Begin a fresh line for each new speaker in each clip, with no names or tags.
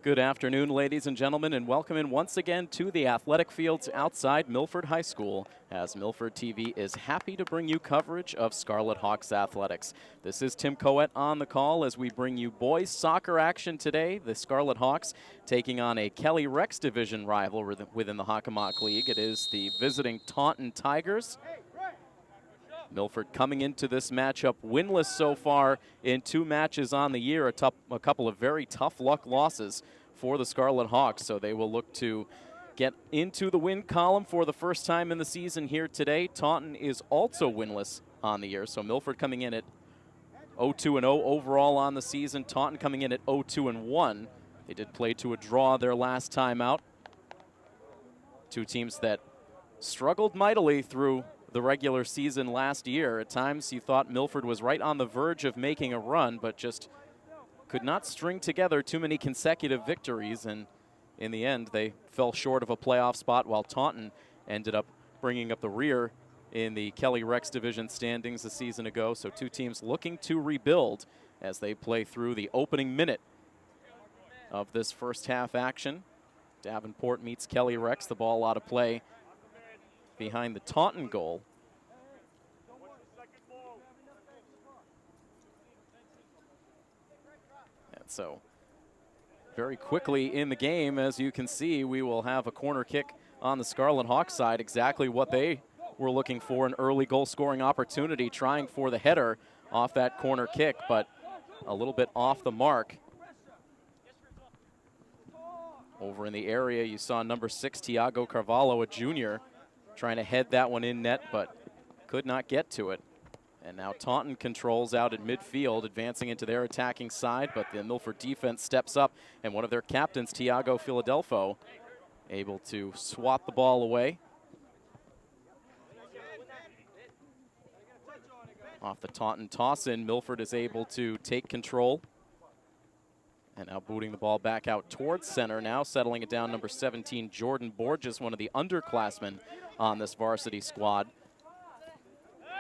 Good afternoon, ladies and gentlemen, and welcome in once again to the athletic fields outside Milford High School, as Milford TV is happy to bring you coverage of Scarlet Hawks athletics. This is Tim Coet on the call as we bring you boys soccer action today. The Scarlet Hawks taking on a Kelly Rex Division rival within the Hockomock League. It is the visiting Taunton Tigers. Milford coming into this matchup winless so far in 2 matches on the year, a couple of very tough luck losses for the Scarlet Hawks, so they will look to get into the win column for the first time in the season here today. Taunton is also winless on the year, so Milford coming in at 0-2-0 overall on the season. Taunton coming in at 0-2-1. They did play to a draw their last time out. 2 teams that struggled mightily through the regular season last year. At times you thought Milford was right on the verge of making a run, but just could not string together too many consecutive victories, and in the end they fell short of a playoff spot, while Taunton ended up bringing up the rear in the Kelly Rex Division standings a season ago. So 2 teams looking to rebuild as they play through the opening minute of this first half action. Davenport meets Kelly Rex, the ball out of play behind the Taunton goal. And so very quickly in the game, as you can see, we will have a corner kick on the Scarlet Hawks side, exactly what they were looking for, an early goal scoring opportunity, trying for the header off that corner kick, but a little bit off the mark. Over in the area, you saw number 6, Tiago Carvalho, a junior, trying to head that one in net, but could not get to it. And now Taunton controls out at midfield, advancing into their attacking side, but the Milford defense steps up, and one of their captains, Tiago Philadelphio, able to swat the ball away. Off the Taunton toss-in, Milford is able to take control. And now booting the ball back out towards center, now settling it down, number 17, Jordan Borges, one of the underclassmen on this varsity squad.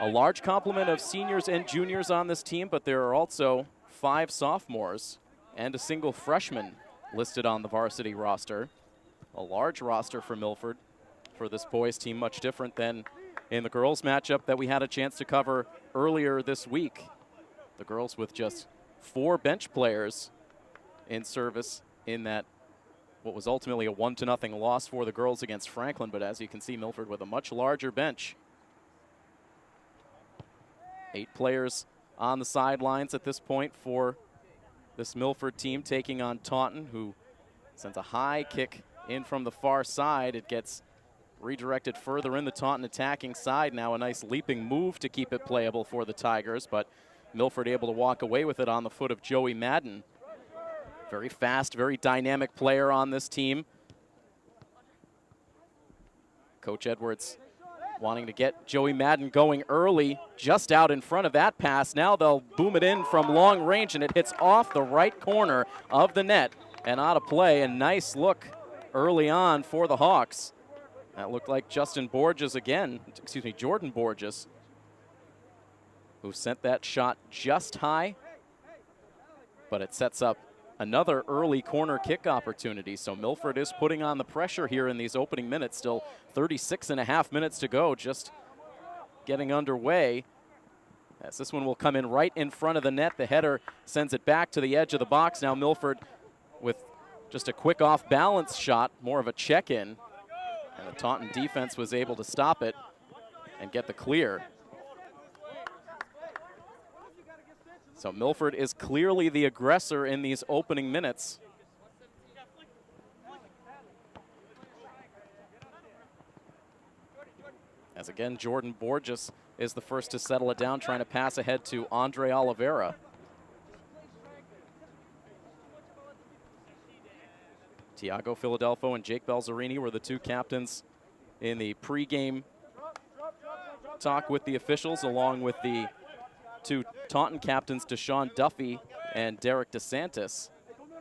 A large complement of seniors and juniors on this team, but there are also 5 sophomores and a single freshman listed on the varsity roster. A large roster for Milford for this boys team, much different than in the girls matchup that we had a chance to cover earlier this week. The girls with just 4 bench players in service in that what was ultimately a 1-0 loss for the girls against Franklin, but as you can see, Milford with a much larger bench. 8 players on the sidelines at this point for this Milford team taking on Taunton, who sends a high kick in from the far side. It gets redirected further in the Taunton attacking side. Now a nice leaping move to keep it playable for the Tigers, but Milford able to walk away with it on the foot of Joey Madden. Very fast, very dynamic player on this team. Coach Edwards wanting to get Joey Madden going early, just out in front of that pass. Now they'll boom it in from long range, and it hits off the right corner of the net and out of play. A nice look early on for the Hawks. That looked like Jordan Borges, who sent that shot just high, but it sets up another early corner kick opportunity. So Milford is putting on the pressure here in these opening minutes. Still 36.5 minutes to go, just getting underway. As this one will come in right in front of the net. The header sends it back to the edge of the box. Now Milford with just a quick off balance shot, more of a check-in. And the Taunton defense was able to stop it and get the clear. So Milford is clearly the aggressor in these opening minutes. As again, Jordan Borges is the first to settle it down, trying to pass ahead to Andre Oliveira. Tiago Philadelphio and Jake Belzerini were the 2 captains in the pregame talk with the officials, along with the 2 Taunton captains, Deshaun Duffy and Derek DeSantis,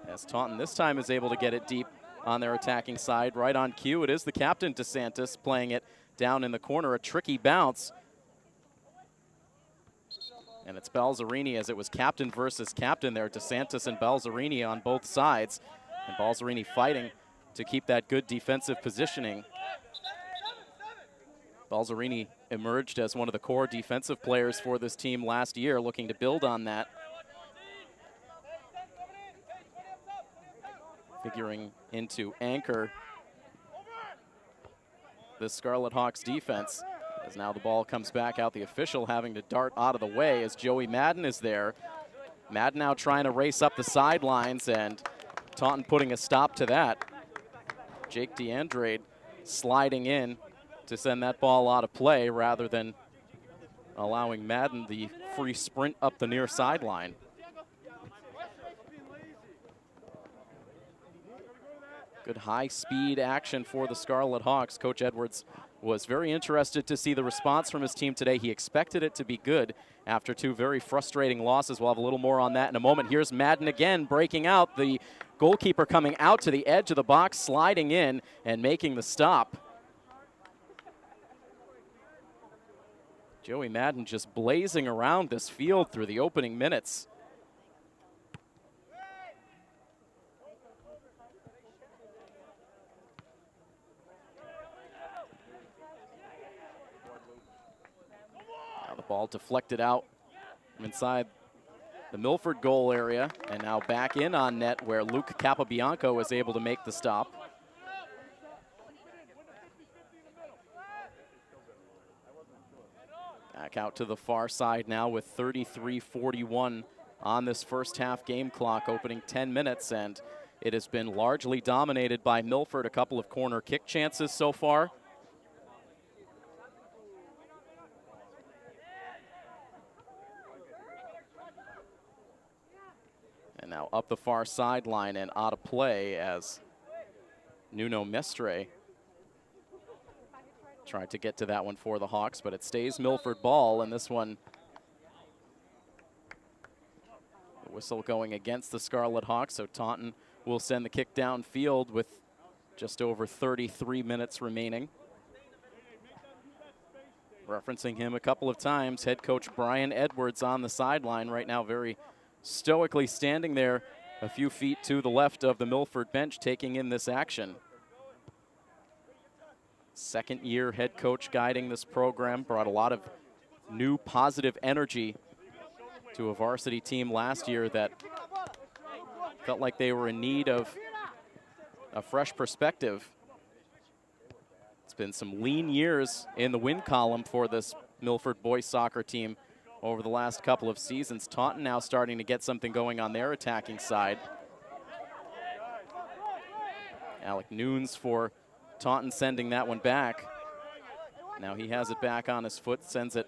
as Taunton this time is able to get it deep on their attacking side. Right on cue, it is the captain, DeSantis, playing it down in the corner, a tricky bounce. And it's Belzerini, as it was captain versus captain there, DeSantis and Belzerini on both sides. And Balzerini fighting to keep that good defensive positioning. Balzerini emerged as one of the core defensive players for this team last year, looking to build on that. Figuring into anchor the Scarlet Hawks defense, as now the ball comes back out. The official having to dart out of the way as Joey Madden is there. Madden now trying to race up the sidelines, and Taunton putting a stop to that. Jake DeAndrade sliding in to send that ball out of play rather than allowing Madden the free sprint up the near sideline. Good high-speed action for the Scarlet Hawks. Coach Edwards was very interested to see the response from his team today. He expected it to be good after two very frustrating losses. We'll have a little more on that in a moment. Here's Madden again breaking out. The goalkeeper coming out to the edge of the box, sliding in and making the stop. Joey Madden just blazing around this field through the opening minutes. Ball deflected out from inside the Milford goal area, and now back in on net where Luke Capobianco was able to make the stop. Back out to the far side now with 33:41 on this first half game clock, opening 10 minutes, and it has been largely dominated by Milford. A couple of corner kick chances so far. And now up the far sideline and out of play as Nuno Mestre tried to get to that one for the Hawks, but it stays Milford ball, and this one, the whistle going against the Scarlet Hawks, so Taunton will send the kick downfield with just over 33 minutes remaining. Referencing him a couple of times, head coach Brian Edwards on the sideline right now, very stoically standing there a few feet to the left of the Milford bench, taking in this action. Second-year head coach guiding this program, brought a lot of new positive energy to a varsity team last year that felt like they were in need of a fresh perspective. It's been some lean years in the win column for this Milford boys soccer team over the last couple of seasons. Taunton now starting to get something going on their attacking side. Alec Nunes for Taunton sending that one back. Now he has it back on his foot, sends it,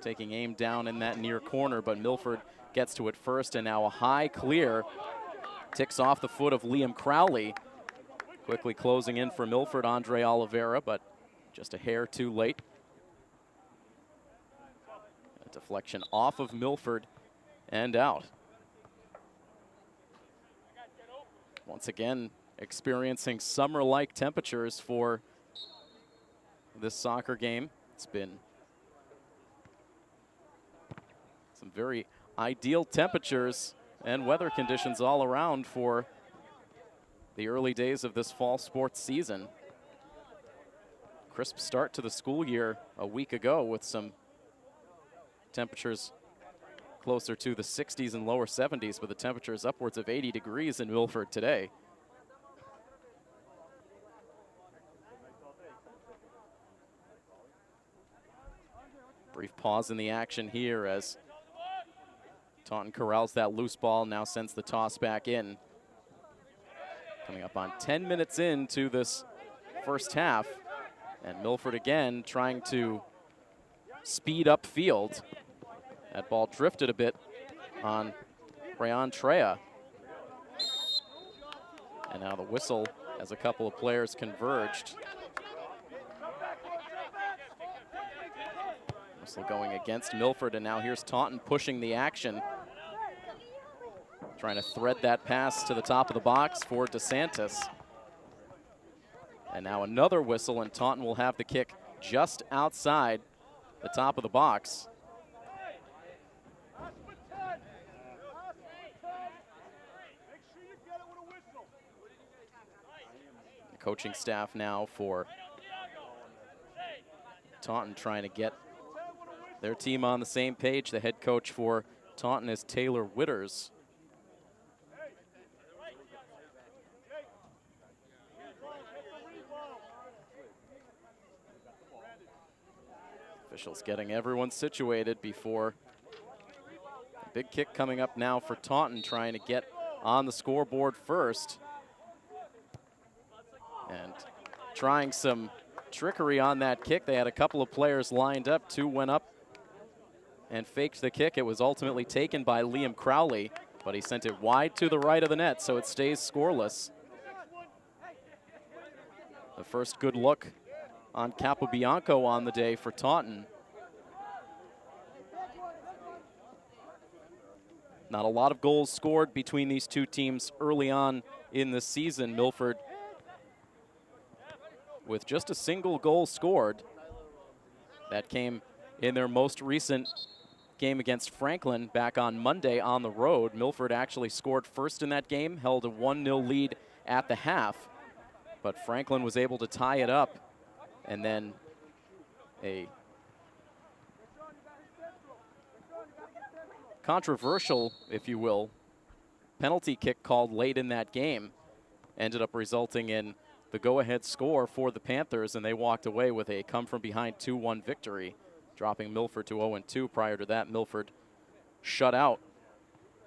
taking aim down in that near corner, but Milford gets to it first, and now a high clear ticks off the foot of Liam Crowley. Quickly closing in for Milford, Andre Oliveira, but just a hair too late. Deflection off of Milford and out. Once again, experiencing summer-like temperatures for this soccer game. It's been some very ideal temperatures and weather conditions all around for the early days of this fall sports season. Crisp start to the school year a week ago with some temperatures closer to the 60s and lower 70s, but the temperatures upwards of 80 degrees in Milford today. Brief pause in the action here as Taunton corrals that loose ball, now sends the toss back in. Coming up on 10 minutes into this first half, and Milford again trying to speed up field. That ball drifted a bit on Rayon Trea. And now the whistle as a couple of players converged. Whistle going against Milford, and now here's Taunton pushing the action. Trying to thread that pass to the top of the box for DeSantis. And now another whistle, and Taunton will have the kick just outside the top of the box. coaching staff now for Taunton trying to get their team on the same page. The head coach for Taunton is Taylor Witters. Officials getting everyone situated before a big kick coming up now for Taunton, trying to get on the scoreboard first. And trying some trickery on that kick. They had a couple of players lined up. Two went up and faked the kick. It was ultimately taken by Liam Crowley, but he sent it wide to the right of the net, so it stays scoreless. The first good look on Capobianco on the day for Taunton. Not a lot of goals scored between these two teams early on in the season. Milford with just a single goal scored. That came in their most recent game against Franklin back on Monday on the road. Milford actually scored first in that game, held a 1-0 lead at the half, but Franklin was able to tie it up, and then a controversial, if you will, penalty kick called late in that game ended up resulting in the go-ahead score for the Panthers, and they walked away with a come-from-behind 2-1 victory, dropping Milford to 0-2. Prior to that, Milford shut out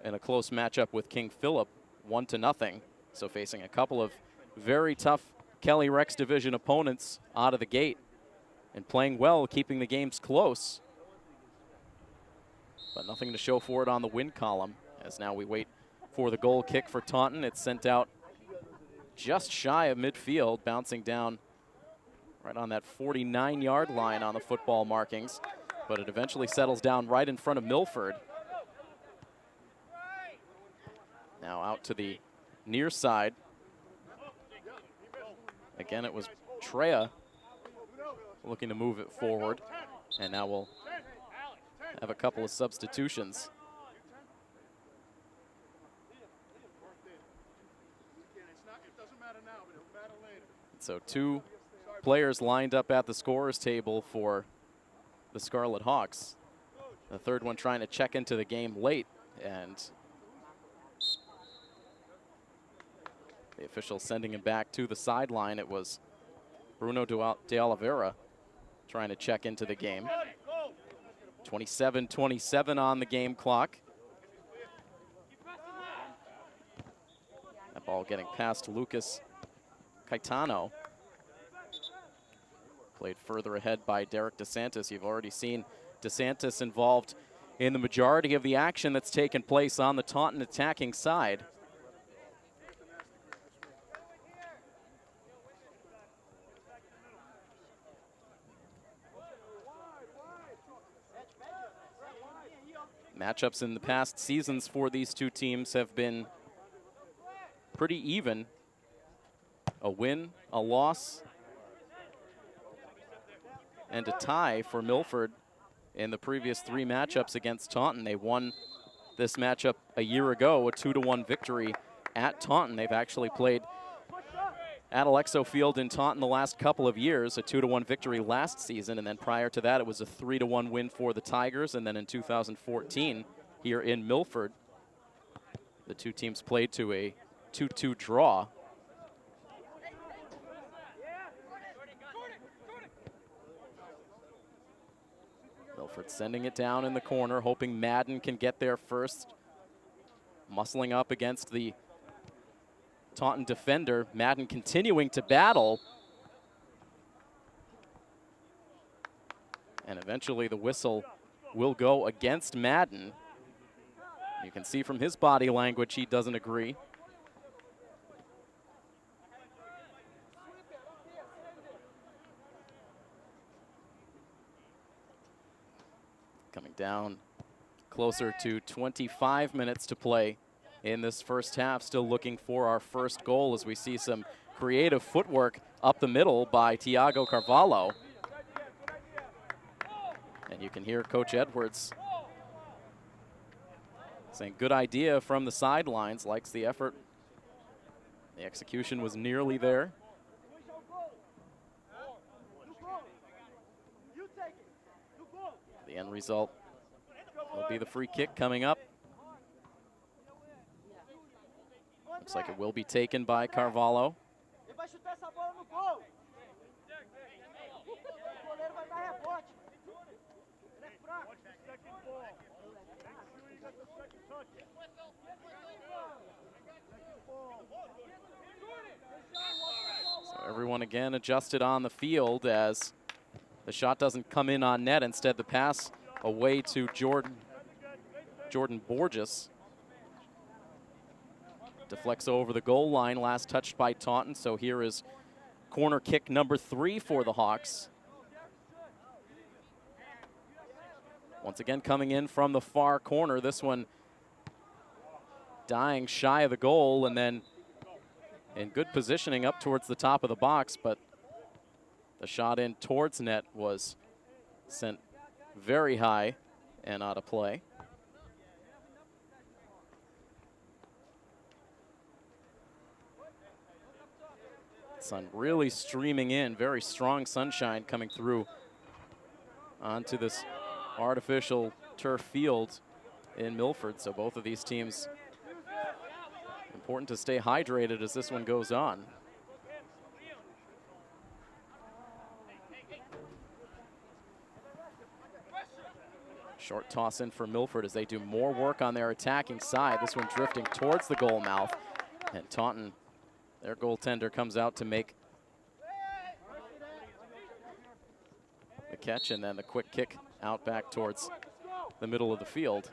in a close matchup with King Philip, 1-0. So facing a couple of very tough Kelly Rex Division opponents out of the gate and playing well, keeping the games close. But nothing to show for it on the win column, as now we wait for the goal kick for Taunton. It's sent out just shy of midfield, bouncing down right on that 49-yard line on the football markings, but it eventually settles down right in front of Milford. Now out to the near side. Again, it was Treya looking to move it forward, and now we'll have a couple of substitutions. So two players lined up at the scorer's table for the Scarlet Hawks. The third one trying to check into the game late, and the official sending him back to the sideline. It was Bruno de Oliveira trying to check into the game. 27-27 on the game clock. That ball getting past Lucas Caetano. Played further ahead by Derek DeSantis. You've already seen DeSantis involved in the majority of the action that's taken place on the Taunton attacking side. Matchups in the past seasons for these two teams have been pretty even. A win, a loss, and a tie for Milford in the previous three matchups against Taunton. They won this matchup a year ago, a 2-1 victory at Taunton. They've actually played at Alexo Field in Taunton the last couple of years, a 2-1 victory last season, and then prior to that it was a 3-1 win for the Tigers, and then in 2014 here in Milford, the two teams played to a 2-2 draw. Milford sending it down in the corner, hoping Madden can get there first. Muscling up against the Taunton defender. Madden continuing to battle. And eventually the whistle will go against Madden. You can see from his body language he doesn't agree. Coming down closer to 25 minutes to play in this first half. Still looking for our first goal as we see some creative footwork up the middle by Tiago Carvalho. And you can hear Coach Edwards saying good idea from the sidelines, likes the effort. The execution was nearly there. The end result will be the free kick coming up. Looks like it will be taken by Carvalho. So everyone again adjusted on the field as the shot doesn't come in on net. Instead, the pass away to Jordan Borges. Deflects over the goal line, last touched by Taunton. So here is corner kick number 3 for the Hawks. Once again coming in from the far corner. This one dying shy of the goal, and then in good positioning up towards the top of the box, but the shot in towards net was sent very high and out of play. Sun really streaming in, very strong sunshine coming through onto this artificial turf field in Milford. So both of these teams, important to stay hydrated as this one goes on. Short toss in for Milford as they do more work on their attacking side. This one drifting towards the goal mouth, and Taunton, their goaltender, comes out to make the catch, and then the quick kick out back towards the middle of the field.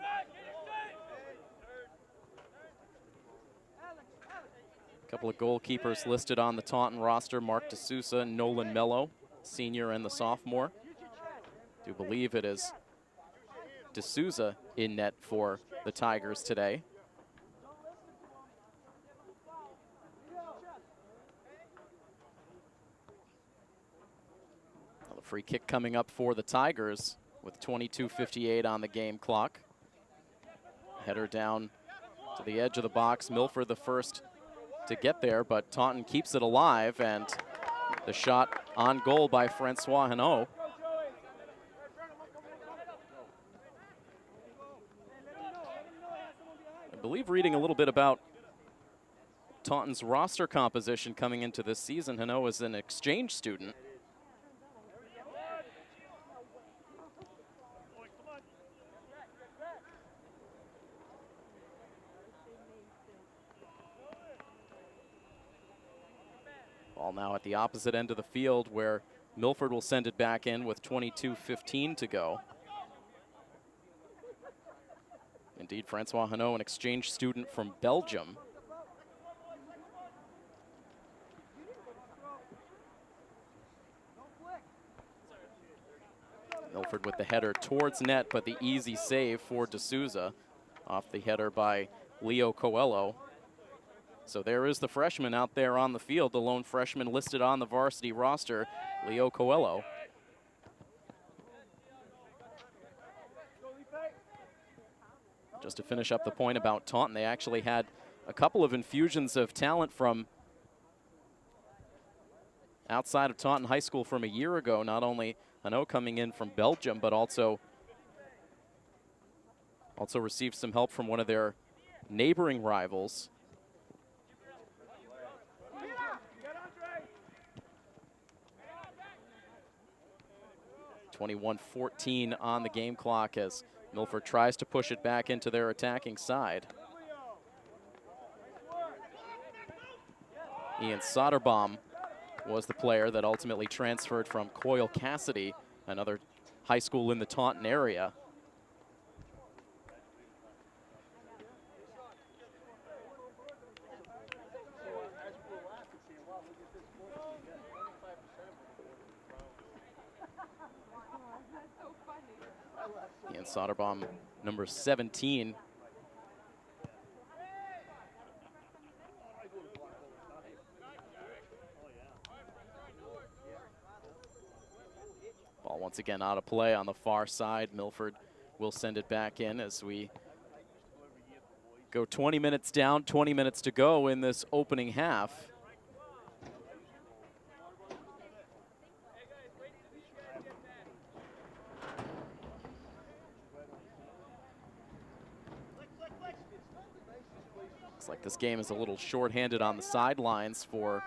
A couple of goalkeepers listed on the Taunton roster: Mark D'Souza and Nolan Mello, senior and the sophomore. I do believe it is D'Souza in net for the Tigers today. Well, the free kick coming up for the Tigers with 22:58 on the game clock. Header down to the edge of the box. Milford the first to get there, but Taunton keeps it alive, and the shot on goal by Francois Hinault. I believe reading a little bit about Taunton's roster composition coming into this season, Hinault is an exchange student. Ball now at the opposite end of the field, where Milford will send it back in with 22:15 to go. Indeed, Francois Hinault, an exchange student from Belgium. Milford with the header towards net, but the easy save for D'Souza off the header by Leo Coelho. So there is the freshman out there on the field, the lone freshman listed on the varsity roster, Leo Coelho. Just to finish up the point about Taunton, they actually had a couple of infusions of talent from outside of Taunton High School from a year ago. Not only Hinault coming in from Belgium, but also received some help from one of their neighboring rivals. .21:14 on the game clock as Milford tries to push it back into their attacking side. Ian Soderbaum was the player that ultimately transferred from Coyle Cassidy, another high school in the Taunton area. Ian Soderbaum, number 17. Ball once again out of play on the far side. Milford will send it back in as we go 20 minutes down, 20 minutes to go in this opening half. Looks like this game is a little short-handed on the sidelines for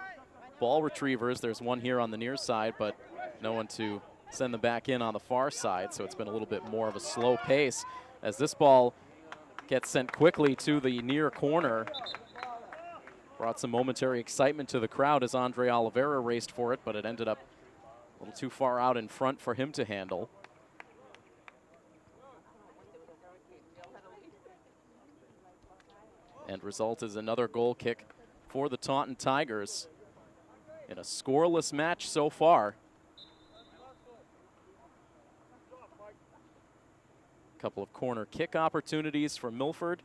ball retrievers. There's one here on the near side, but no one to send them back in on the far side, so it's been a little bit more of a slow pace as this ball gets sent quickly to the near corner. Brought some momentary excitement to the crowd as Andre Oliveira raced for it, but it ended up a little too far out in front for him to handle. End result is another goal kick for the Taunton Tigers in a scoreless match so far. A couple of corner kick opportunities for Milford.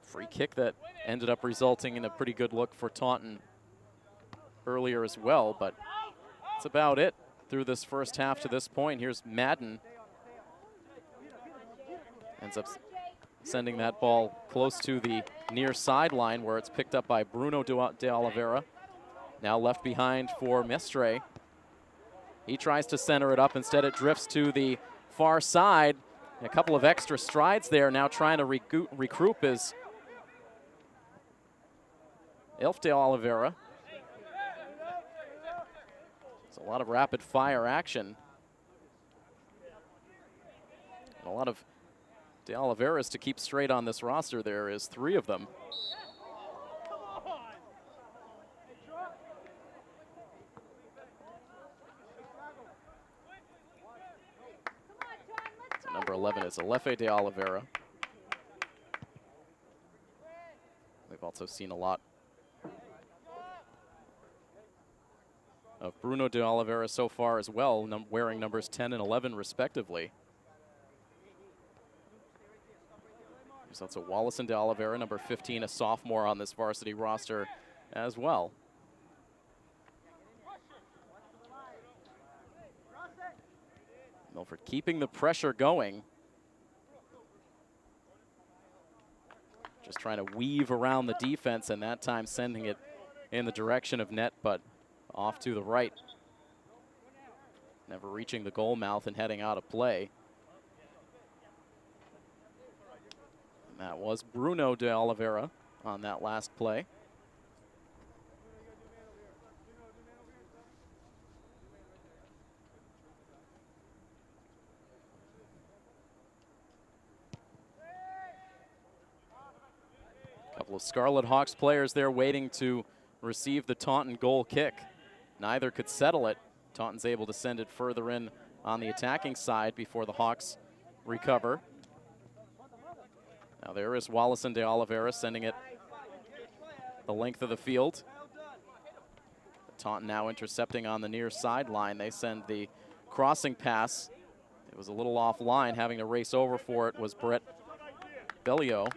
Free kick that ended up resulting in a pretty good look for Taunton earlier as well, but that's about it through this first half to this point. Here's Madden. Ends up sending that ball close to the near sideline where it's picked up by Bruno de Oliveira. Now left behind for Mestre. He tries to center it up. Instead, it drifts to the far side. A couple of extra strides there. Now trying to regroup is Ilf de Oliveira. It's a lot of rapid fire action. And a lot of de Oliveira's to keep straight on this roster. There is 3 of them. So number 11 is Alefe de Oliveira. We've also seen a lot of Bruno de Oliveira so far as well, wearing numbers 10 and 11 respectively. There's also Wallison de Oliveira, number 15, a sophomore on this varsity roster as well. Milford keeping the pressure going. Just trying to weave around the defense, and that time sending it in the direction of net, but off to the right. Never reaching the goal mouth and heading out of play. And that was Bruno de Oliveira on that last play. A couple of Scarlet Hawks players there waiting to receive the Taunton goal kick. Neither could settle it. Taunton's able to send it further in on the attacking side before the Hawks recover. Now there is Wallison de Oliveira sending it the length of the field. Taunton now intercepting on the near sideline. They send the crossing pass. It was a little offline. Having to race over for it was Brett Bolio.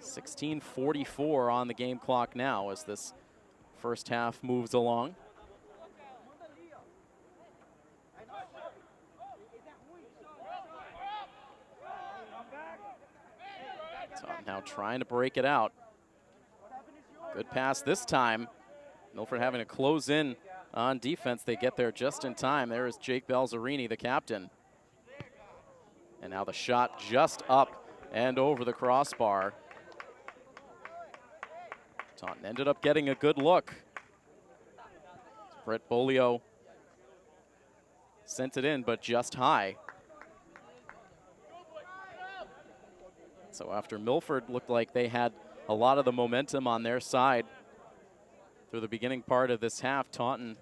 16:44 on the game clock now as this first half moves along. Taunton now trying to break it out. Good pass this time. Milford having to close in on defense. They get there just in time. There is Jake Belzerini, the captain. And now the shot just up and over the crossbar. Taunton ended up getting a good look. Brett Bolio sent it in, but just high. So after Milford looked like they had a lot of the momentum on their side through the beginning part of this half, Taunton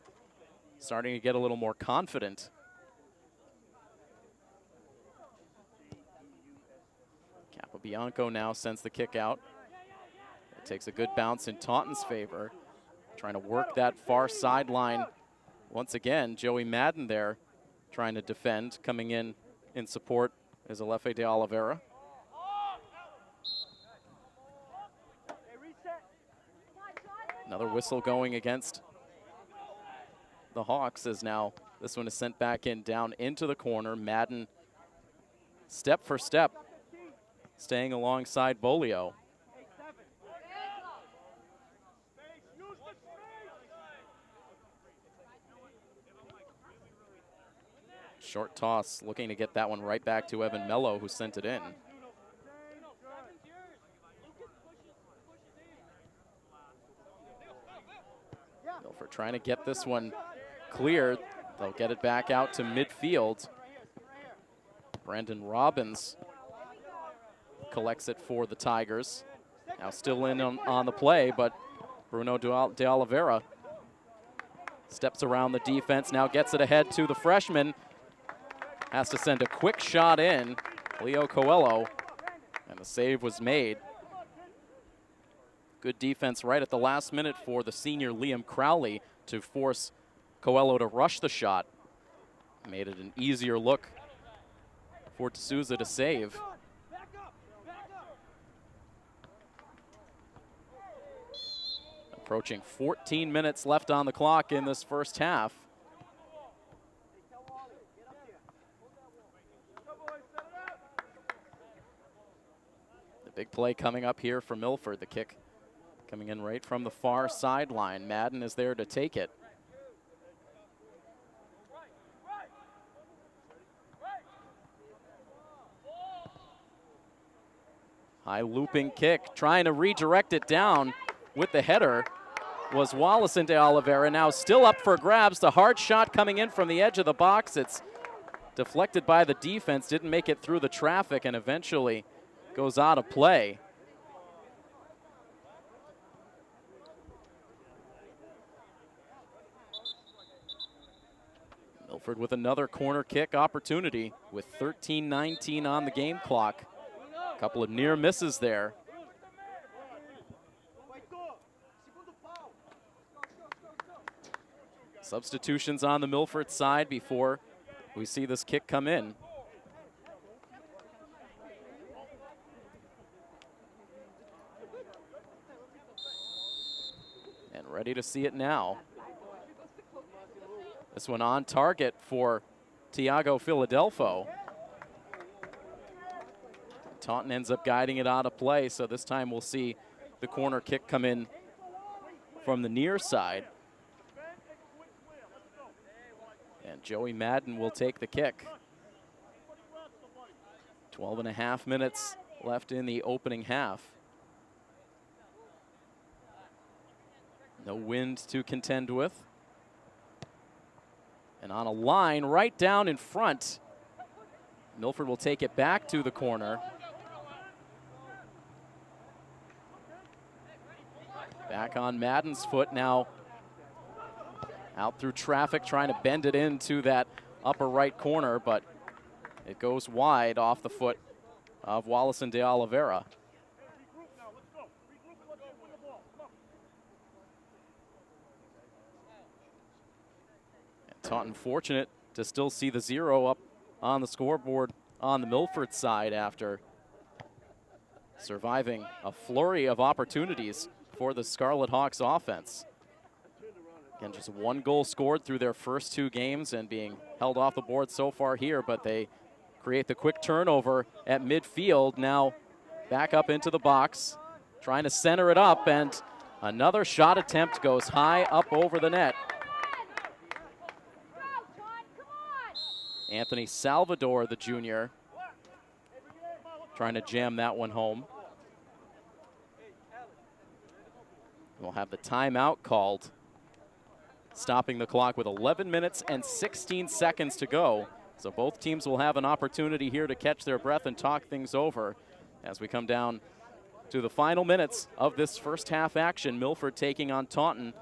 starting to get a little more confident. Capobianco now sends the kick out. It takes a good bounce in Taunton's favor. Trying to work that far sideline once again. Joey Madden there trying to defend. Coming in support is Alefe de Oliveira. Another whistle going against the Hawks as now this one is sent back in down into the corner. Madden step for step staying alongside Bolio. Short toss, looking to get that one right back to Evan Mello, who sent it in. Milford trying to get this one cleared. They'll get it back out to midfield. Brandon Robbins collects it for the Tigers. Now still in on the play, but Bruno de Oliveira steps around the defense, now gets it ahead to the freshman. Has to send a quick shot in, Leo Coelho, and the save was made. Good defense right at the last minute for the senior Liam Crowley to force Coelho to rush the shot. Made it an easier look for D'Souza to save. Approaching 14 minutes left on the clock in this first half. The big play coming up here for Milford. The kick coming in right from the far sideline. Madden is there to take it. High looping kick, trying to redirect it down with the header was Wallison de Oliveira. Now still up for grabs. The hard shot coming in from the edge of the box. It's deflected by the defense, didn't make it through the traffic, and eventually goes out of play. Milford with another corner kick opportunity with 13:19 on the game clock. A couple of near misses there. Substitutions on the Milford side before we see this kick come in. And ready to see it now. This one on target for Tiago Philadelphio. Taunton ends up guiding it out of play, so this time we'll see the corner kick come in from the near side. And Joey Madden will take the kick. 12.5 minutes left in the opening half. No wind to contend with. And on a line right down in front, Milford will take it back to the corner. Back on Madden's foot now. Out through traffic, trying to bend it into that upper right corner, but it goes wide off the foot of Wallison de Oliveira. And Taunton fortunate to still see the 0 up on the scoreboard on the Milford side after surviving a flurry of opportunities for the Scarlet Hawks offense. Again, just 1 goal scored through their first 2 games and being held off the board so far here, but they create the quick turnover at midfield. Now back up into the box, trying to center it up, and another shot attempt goes high up over the net. Anthony Salvador, the junior, trying to jam that one home. We'll have the timeout called, stopping the clock with 11 minutes and 16 seconds to go. So both teams will have an opportunity here to catch their breath and talk things over as we come down to the final minutes of this first half action. Milford taking on Taunton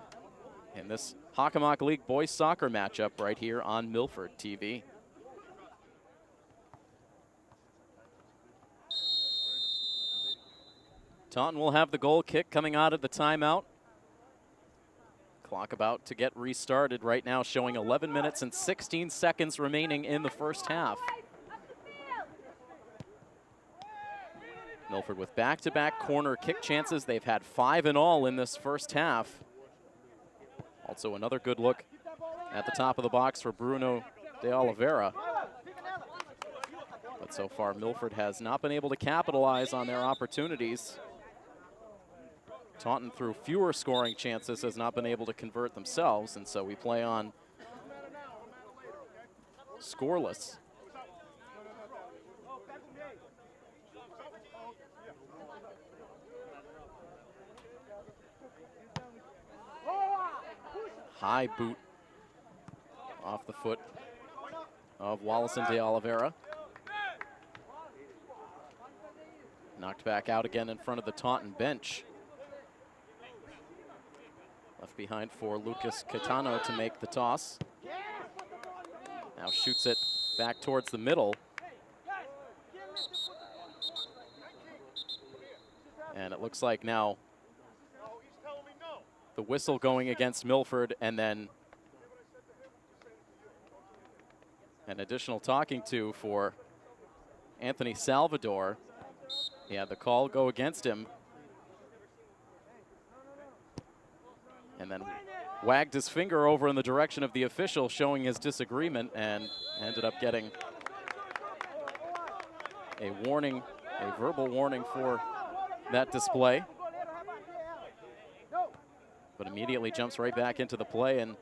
in this Hockomock League boys soccer matchup right here on Milford TV. Taunton will have the goal kick coming out of the timeout. Clock about to get restarted right now, showing 11 minutes and 16 seconds remaining in the first half. Milford with back-to-back corner kick chances. They've had 5 in all in this first half. Also another good look at the top of the box for Bruno de Oliveira. But so far, Milford has not been able to capitalize on their opportunities. Taunton, through fewer scoring chances, has not been able to convert themselves, and so we play on scoreless. High boot off the foot of Wallace and de Oliveira. Knocked back out again in front of the Taunton bench. Left behind for Lucas Catano to make the toss. Now shoots it back towards the middle. And it looks like now the whistle going against Milford, and then an additional talking to for Anthony Salvador. Yeah, the call go against him. And then wagged his finger over in the direction of the official, showing his disagreement, and ended up getting a warning, a verbal warning for that display. But immediately jumps right back into the play and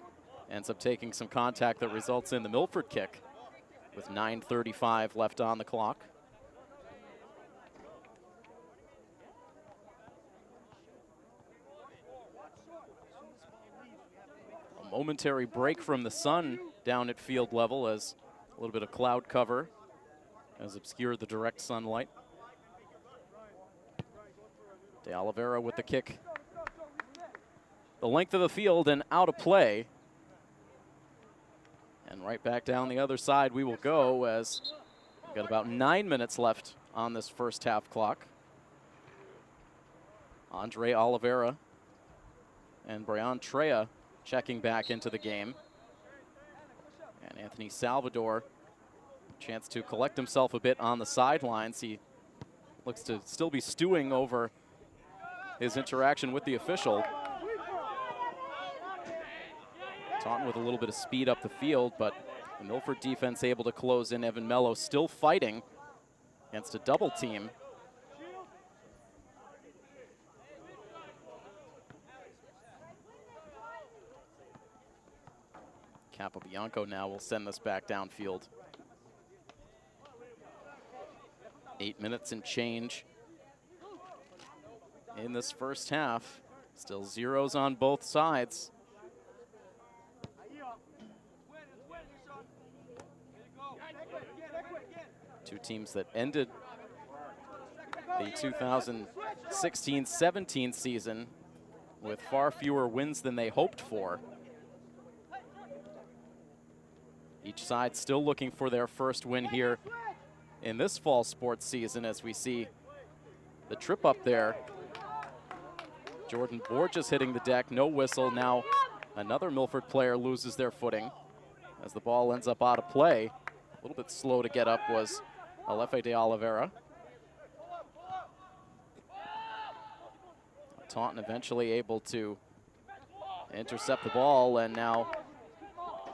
ends up taking some contact that results in the Milford kick with 9:35 left on the clock. A momentary break from the sun down at field level as a little bit of cloud cover has obscured the direct sunlight. De Oliveira with the kick. The length of the field and out of play. And right back down the other side we will go, as we've got about 9 minutes left on this first half clock. Andre Oliveira and Brian Trea checking back into the game. And Anthony Salvador, chance to collect himself a bit on the sidelines. He looks to still be stewing over his interaction with the official. Taunton with a little bit of speed up the field, but the Milford defense able to close in. Evan Mello still fighting against a double team. Capobianco now will send this back downfield. 8 minutes and change in this first half. Still zeros on both sides. Two teams that ended the 2016-17 season with far fewer wins than they hoped for. Each side still looking for their first win here in this fall sports season, as we see the trip up there. Jordan Borges hitting the deck, no whistle. Now another Milford player loses their footing as the ball ends up out of play. A little bit slow to get up was Alefe de Oliveira. Taunton eventually able to intercept the ball, and now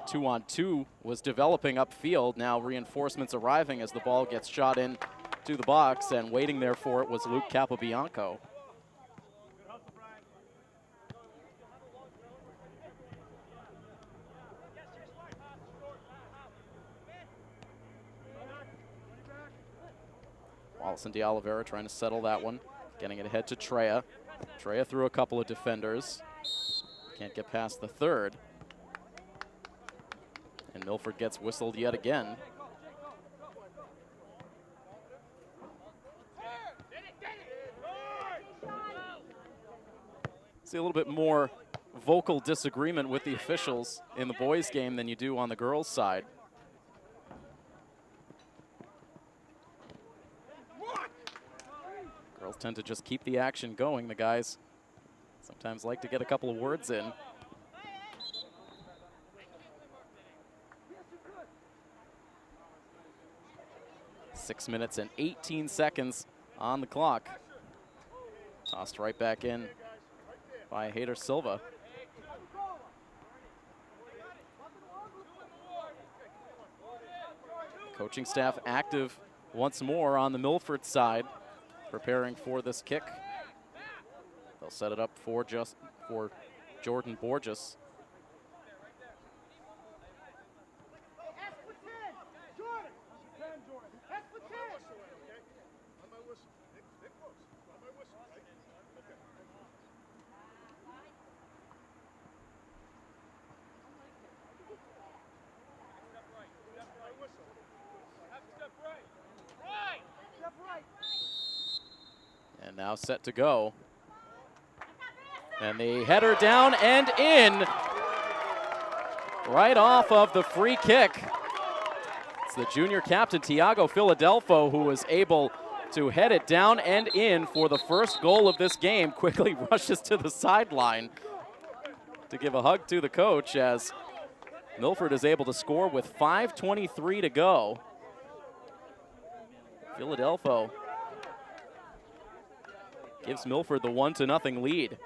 2-on-2 was developing upfield. Now reinforcements arriving as the ball gets shot in to the box, and waiting there for it was Luke Capobianco. Wallace and de Oliveira trying to settle that one, getting it ahead to Trea. Trea through a couple of defenders. Can't get past the third. And Milford gets whistled yet again. See a little bit more vocal disagreement with the officials in the boys' game than you do on the girls' side. Girls tend to just keep the action going. The guys sometimes like to get a couple of words in. Six minutes and 18 seconds on the clock. Tossed right back in by Hader Silva. Coaching staff active once more on the Milford side, preparing for this kick. They'll set it up for Jordan Borges. Now set to go. And the header down and in. Right off of the free kick. It's the junior captain, Tiago Philadelphia, who was able to head it down and in for the first goal of this game. Quickly rushes to the sideline to give a hug to the coach as Milford is able to score with 5:23 to go. Philadelphia gives Milford the 1-0 lead.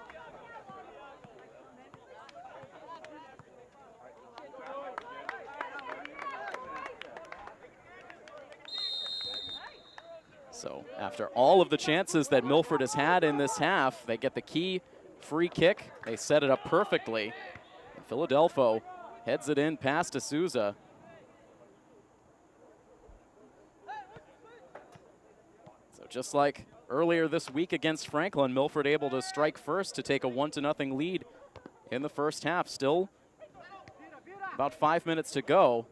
So after all of the chances that Milford has had in this half, they get the key free kick. They set it up perfectly. And Philadelphia heads it in past D'Souza. So just like earlier this week against Franklin, Milford able to strike first to take a 1-0 lead in the first half. Still about 5 minutes to go.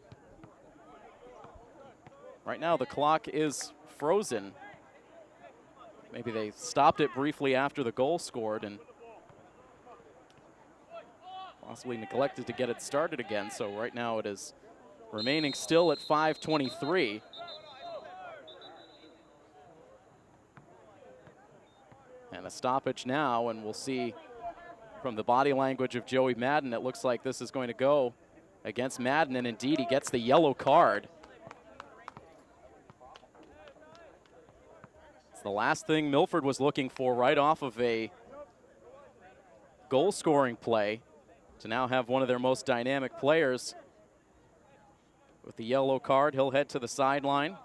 Right now the clock is frozen. Maybe they stopped it briefly after the goal scored and possibly neglected to get it started again. So right now it is remaining still at 5:23. And a stoppage now, and we'll see from the body language of Joey Madden, it looks like this is going to go against Madden, and indeed he gets the yellow card. It's the last thing Milford was looking for right off of a goal-scoring play, to now have one of their most dynamic players with the yellow card. He'll head to the sideline.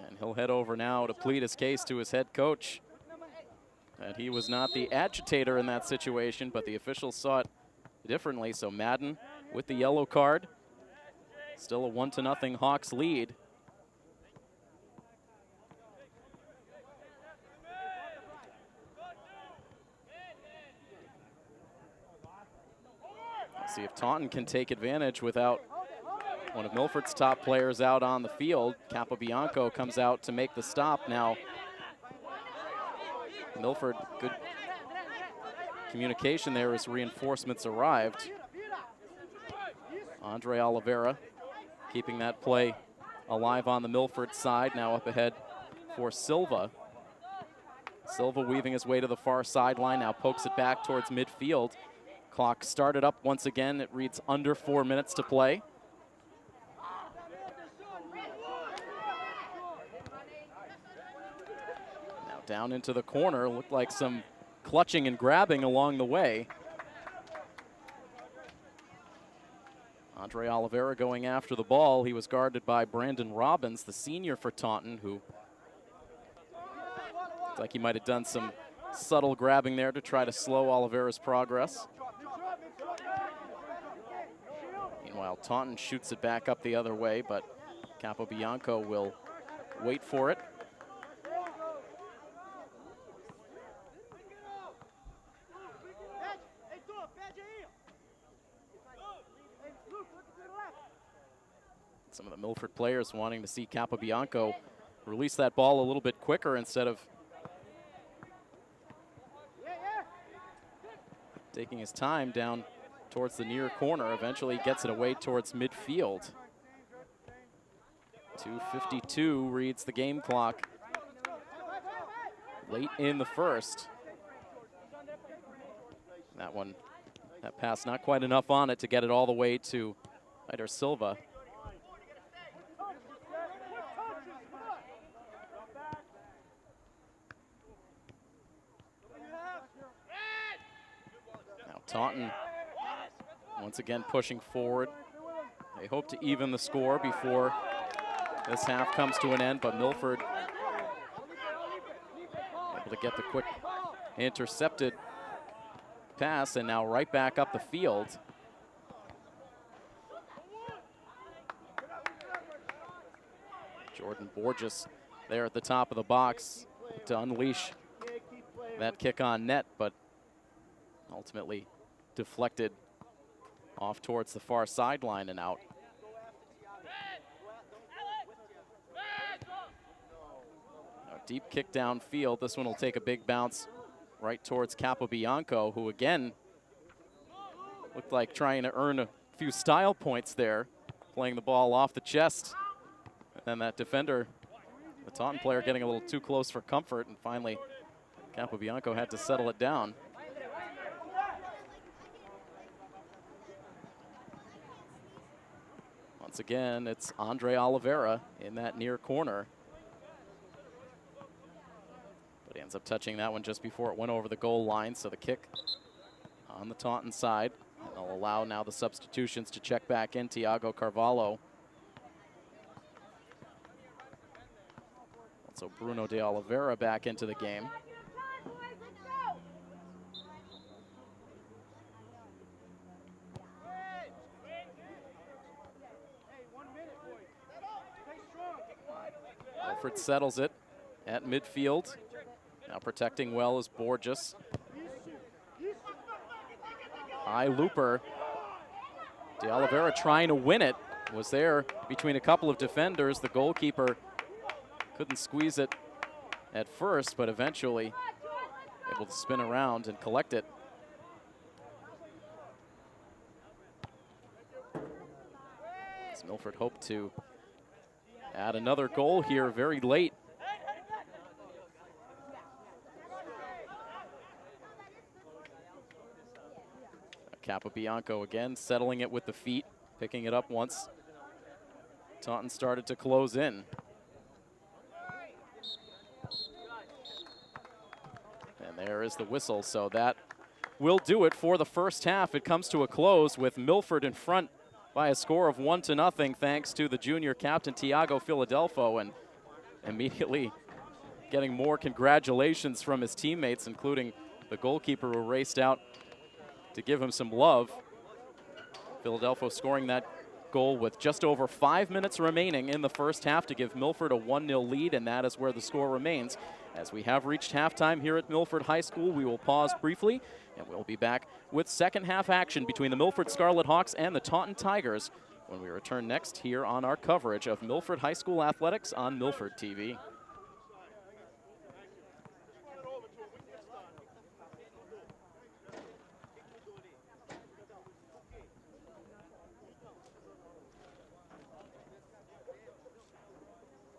And he'll head over now to plead his case to his head coach. And he was not the agitator in that situation, but the officials saw it differently. So Madden with the yellow card. Still a 1-0 Hawks lead. Let's see if Taunton can take advantage without one of Milford's top players out on the field. Capobianco comes out to make the stop. Now Milford, good communication there as reinforcements arrived. Andre Oliveira keeping that play alive on the Milford side. Now up ahead for Silva. Silva weaving his way to the far sideline, now pokes it back towards midfield. Clock started up once again. It reads under 4 minutes to play. Now down into the corner. Looked like some clutching and grabbing along the way. Andre Oliveira going after the ball. He was guarded by Brandon Robbins, the senior for Taunton, who looked like he might have done some subtle grabbing there to try to slow Oliveira's progress. Meanwhile, Taunton shoots it back up the other way, but Capobianco will wait for it. Some of the Milford players wanting to see Capobianco release that ball a little bit quicker instead of taking his time down towards the near corner. Eventually gets it away towards midfield. 2:52 reads the game clock. Late in the first. That pass not quite enough on it to get it all the way to Eider Silva. Taunton once again pushing forward. They hope to even the score before this half comes to an end, but Milford able to get the quick intercepted pass, and now right back up the field. Jordan Borges there at the top of the box to unleash that kick on net, but ultimately deflected off towards the far sideline and out. deep kick downfield. This one will take a big bounce right towards Capobianco, who again looked like trying to earn a few style points there, playing the ball off the chest. And then that defender, the Taunton player, getting a little too close for comfort, and finally Capobianco had to settle it down. Once again, it's Andre Oliveira in that near corner. But he ends up touching that one just before it went over the goal line, so the kick on the Taunton side. And they'll allow now the substitutions to check back in. Tiago Carvalho. Also Bruno de Oliveira back into the game. Milford settles it at midfield. Now protecting well is Borges. High looper. De Oliveira trying to win it. Was there between a couple of defenders. The goalkeeper couldn't squeeze it at first, but eventually able to spin around and collect it. As Milford hoped to add another goal here very late. Capobianco again settling it with the feet, picking it up once Taunton started to close in. And there is the whistle, so that will do it for the first half. It comes to a close with Milford in front by a score of 1-0, thanks to the junior captain Tiago Philadelphia, and immediately getting more congratulations from his teammates, including the goalkeeper who raced out to give him some love. Philadelphia scoring that goal with just over 5 minutes remaining in the first half to give Milford a 1-0 lead, and that is where the score remains. As we have reached halftime here at Milford High School, we will pause briefly, and we'll be back with second half action between the Milford Scarlet Hawks and the Taunton Tigers when we return next here on our coverage of Milford High School athletics on Milford TV.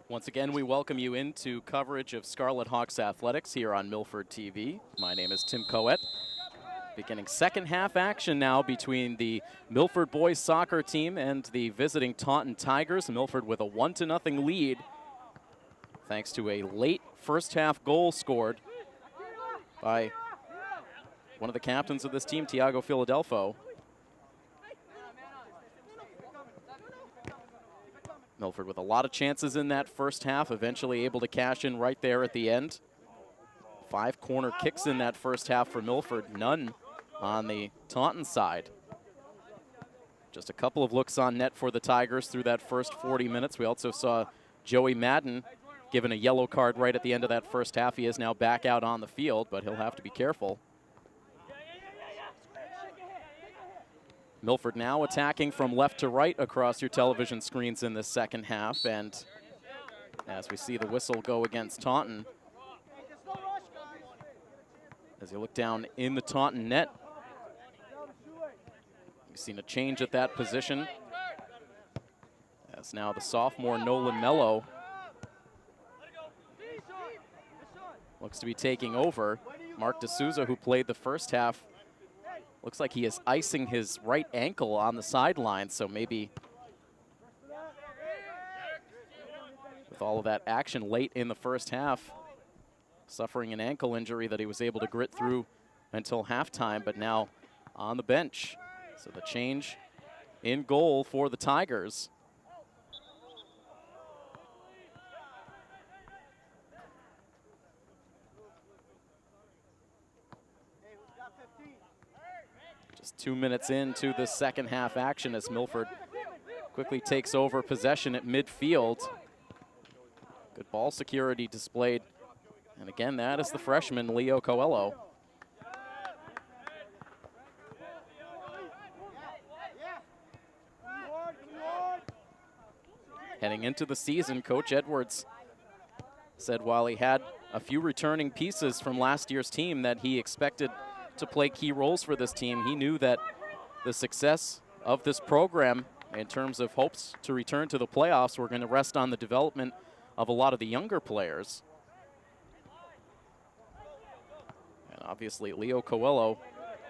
Once again, we welcome you into coverage of Scarlet Hawks athletics here on Milford TV. My name is Tim Coet. Beginning second half action now between the Milford boys soccer team and the visiting Taunton Tigers. Milford with a 1-0 lead thanks to a late first half goal scored by one of the captains of this team, Tiago Philadelphia. Milford with a lot of chances in that first half, eventually able to cash in right there at the end. 5 corner kicks in that first half for Milford, none on the Taunton side. Just a couple of looks on net for the Tigers through that first 40 minutes. We also saw Joey Madden given a yellow card right at the end of that first half. He is now back out on the field, but he'll have to be careful. Milford now attacking from left to right across your television screens in the second half, and as we see the whistle go against Taunton, as you look down in the Taunton net, you've seen a change at that position, as now the sophomore Nolan Mello looks to be taking over. Mark D'Souza, who played the first half, looks like he is icing his right ankle on the sideline, so maybe with all of that action late in the first half, suffering an ankle injury that he was able to grit through until halftime, but now on the bench. So the change in goal for the Tigers. Just 2 minutes into the second half action as Milford quickly takes over possession at midfield. Good ball security displayed. And again, that is the freshman, Leo Coelho. Heading into the season, Coach Edwards said while he had a few returning pieces from last year's team that he expected to play key roles for this team, he knew that the success of this program in terms of hopes to return to the playoffs were going to rest on the development of a lot of the younger players. And obviously Leo Coelho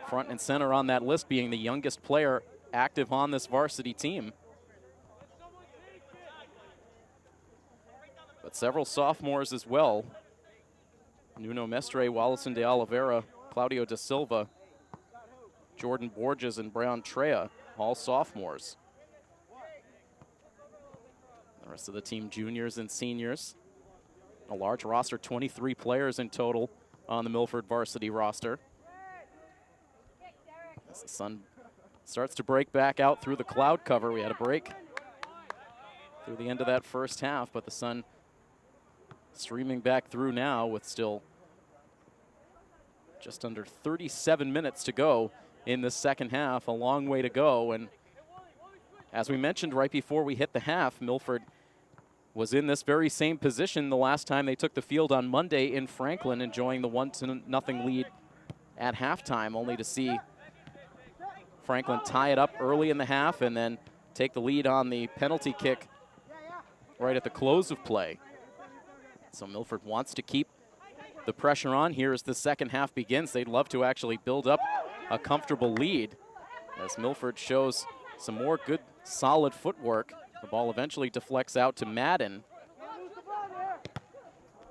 front and center on that list, being the youngest player active on this varsity team. But several sophomores as well. Nuno Mestre, Wallison de Oliveira, Claudio da Silva, Jordan Borges, and Brown Trea, all sophomores. The rest of the team, juniors and seniors. A large roster, 23 players in total on the Milford varsity roster. As the sun starts to break back out through the cloud cover, we had a break through the end of that first half, but the sun streaming back through now with still just under 37 minutes to go in the second half. A long way to go. And as we mentioned right before we hit the half, Milford was in this very same position the last time they took the field on Monday in Franklin, enjoying the 1-0 lead at halftime, only to see Franklin tie it up early in the half and then take the lead on the penalty kick right at the close of play. So Milford wants to keep the pressure on here as the second half begins. They'd love to actually build up a comfortable lead as Milford shows some more good, solid footwork. The ball eventually deflects out to Madden.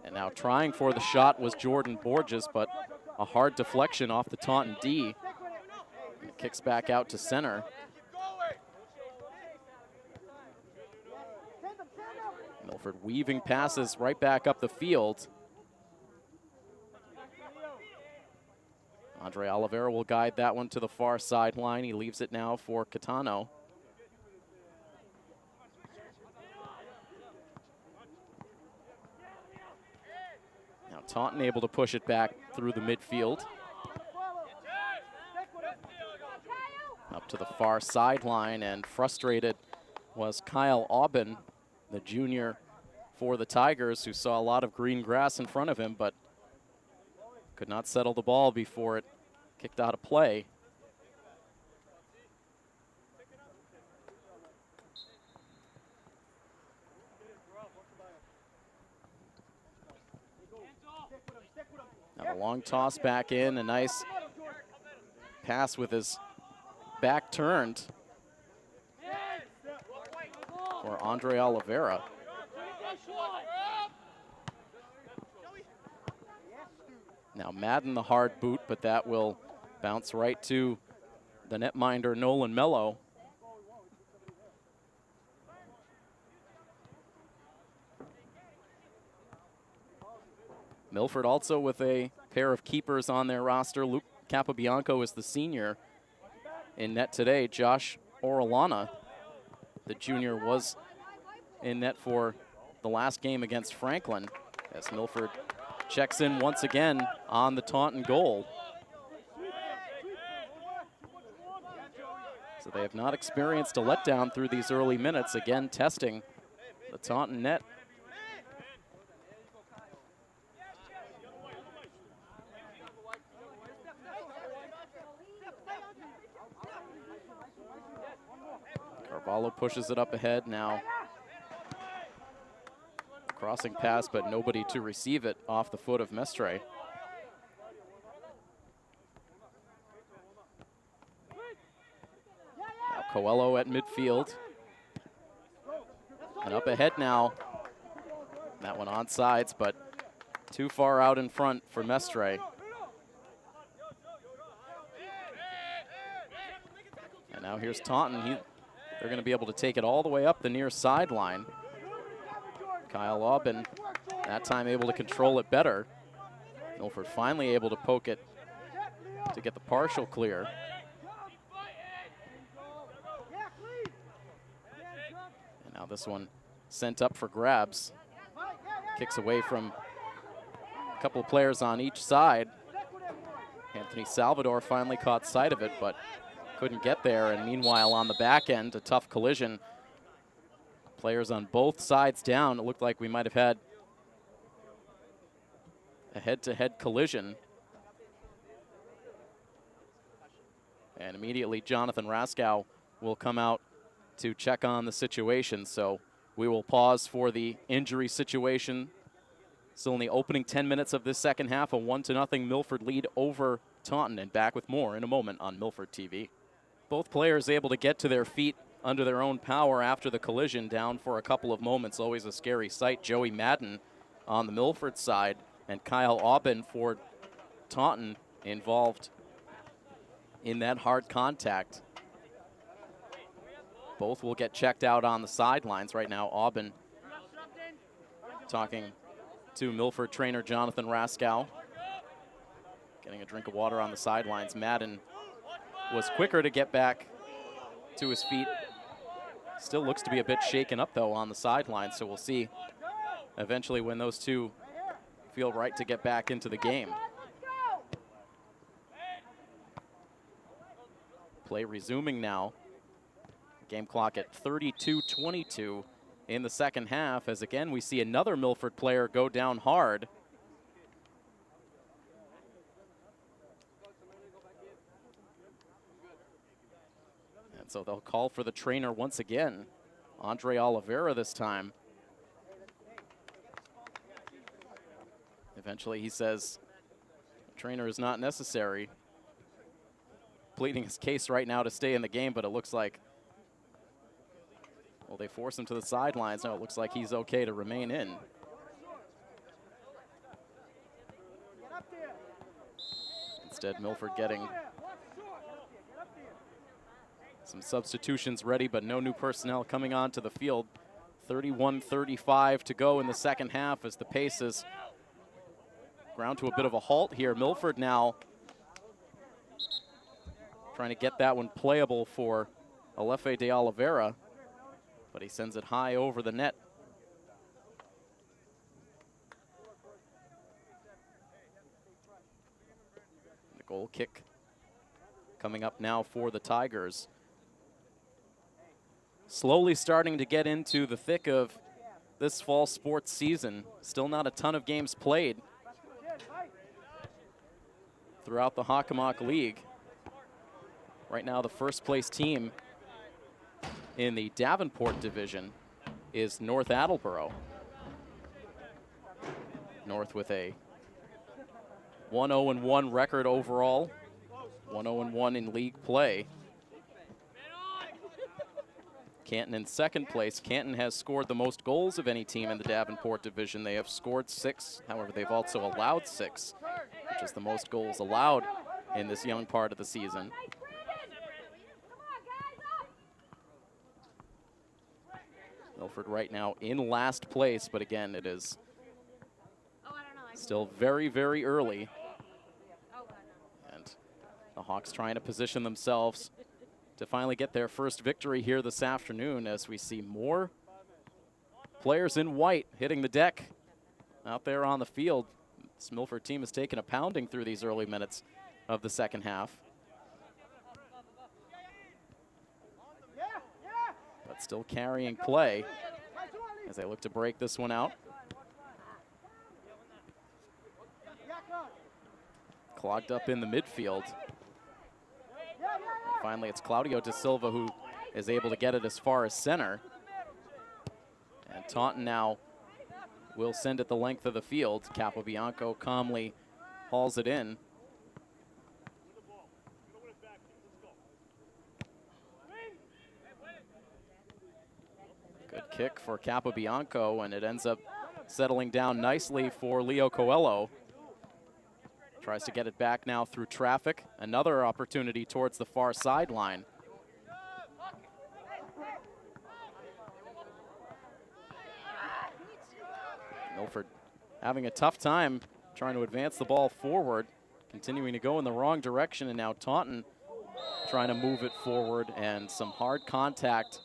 And now trying for the shot was Jordan Borges, but a hard deflection off the Taunton D. It kicks back out to center. Milford weaving passes right back up the field. Andre Oliveira will guide that one to the far sideline. He leaves it now for Catano. Now Taunton able to push it back through the midfield. Up to the far sideline, and frustrated was Kyle Aubin, the junior for the Tigers, who saw a lot of green grass in front of him, but could not settle the ball before it kicked out of play. Now the long toss back in, a nice pass with his back turned for Andre Oliveira. Now Madden the hard boot, but that will bounce right to the netminder Nolan Mello. Milford also with a pair of keepers on their roster. Luke Capobianco is the senior in net today. Josh Orellana, the junior, was in net for the last game against Franklin, as Milford checks in once again on the Taunton goal. So they have not experienced a letdown through these early minutes, again testing the Taunton net. Carvalho pushes it up ahead now. Crossing pass, but nobody to receive it off the foot of Mestre. Now Coelho at midfield. And up ahead now. That one on sides, but too far out in front for Mestre. And now here's Taunton. They're going to be able to take it all the way up the near sideline. Kyle Aubin, that time able to control it better. Milford finally able to poke it to get the partial clear. And now this one sent up for grabs. Kicks away from a couple of players on each side. Anthony Salvador finally caught sight of it, but couldn't get there. And meanwhile, on the back end, a tough collision. Players on both sides down. It looked like we might have had a head-to-head collision. And immediately Jonathan Raskow will come out to check on the situation. So we will pause for the injury situation. Still in the opening 10 minutes of this second half, a 1-0 Milford lead over Taunton, and back with more in a moment on Milford TV. Both players able to get to their feet under their own power after the collision, down for a couple of moments. Always a scary sight. Joey Madden on the Milford side and Kyle Aubin for Taunton involved in that hard contact. Both will get checked out on the sidelines right now. Aubin talking to Milford trainer Jonathan Raskow, getting a drink of water on the sidelines. Madden was quicker to get back to his feet. Still looks to be a bit shaken up, though, on the sidelines, so we'll see eventually when those two feel right to get back into the game. Play resuming now. Game clock at 32:22 in the second half, as again we see another Milford player go down hard. And so they'll call for the trainer once again, Andre Oliveira this time. Eventually he says the trainer is not necessary, pleading his case right now to stay in the game, but it looks like, well, they force him to the sidelines. Now it looks like he's okay to remain in. Instead, Milford getting some substitutions ready, but no new personnel coming onto the field. 31:35 to go in the second half as the pace is ground to a bit of a halt here. Milford now trying to get that one playable for Alefe de Oliveira, but he sends it high over the net. The goal kick coming up now for the Tigers. Slowly starting to get into the thick of this fall sports season. Still not a ton of games played throughout the Hockomock League. Right now, the first place team in the Davenport division is North Attleboro. North with a 1-0-1 record overall, 1-0-1 in league play. Canton in second place. Canton has scored the most goals of any team in the Davenport division. They have scored 6. However, they've also allowed 6, which is the most goals allowed in this young part of the season. Milford right now in last place, but again, it is still very, very early. And the Hawks trying to position themselves to finally get their first victory here this afternoon, as we see more players in white hitting the deck out there on the field. This Milford team has taken a pounding through these early minutes of the second half. But still carrying play as they look to break this one out. Clogged up in the midfield. And finally, it's Claudio da Silva who is able to get it as far as center. And Taunton now will send it the length of the field. Capobianco calmly hauls it in. Good kick for Capobianco, and it ends up settling down nicely for Leo Coelho. Tries to get it back now through traffic. Another opportunity towards the far sideline. Milford having a tough time trying to advance the ball forward, continuing to go in the wrong direction, and now Taunton trying to move it forward, and some hard contact.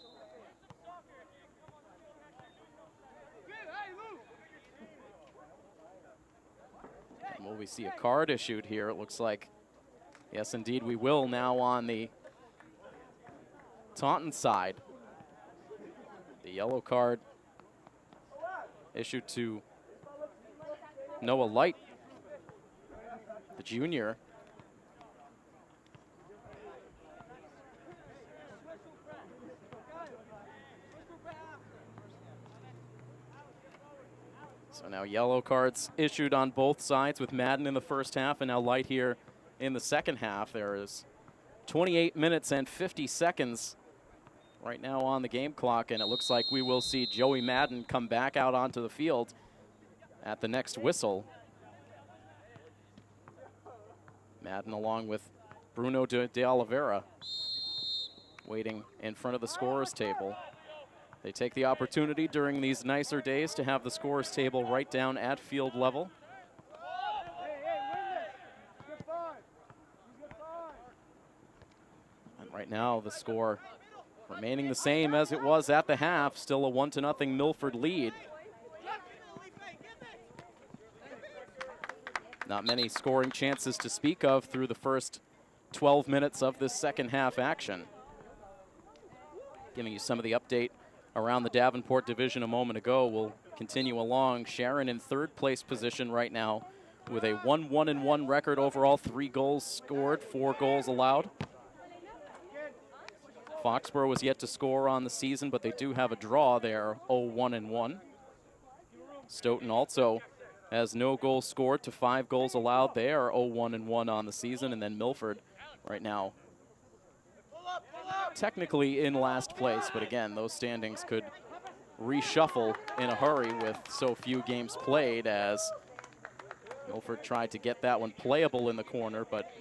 And will we see a card issued here? It looks like, yes, indeed, we will now on the Taunton side. The yellow card issued to Noah Light junior. So now yellow cards issued on both sides with Madden in the first half and now Light here in the second half. There is 28 minutes and 50 seconds right now on the game clock, and it looks like we will see Joey Madden come back out onto the field at the next whistle. Madden along with Bruno de Oliveira waiting in front of the scorer's table. They take the opportunity during these nicer days to have the scorer's table right down at field level. And right now the score remaining the same as it was at the half, still a 1-0 Milford lead. Not many scoring chances to speak of through the first 12 minutes of this second half action. Giving you some of the update around the Davenport division a moment ago. We'll continue along. Sharon in third place position right now with a 1-1-1 record overall, 3 goals scored, 4 goals allowed. Foxborough was yet to score on the season, but they do have a draw there, 0-1-1. Stoughton also has no goals scored to 5 goals allowed. They are 0-1-1 on the season. And then Milford right now technically in last place, but again, those standings could reshuffle in a hurry with so few games played, as Milford tried to get that one playable in the corner, but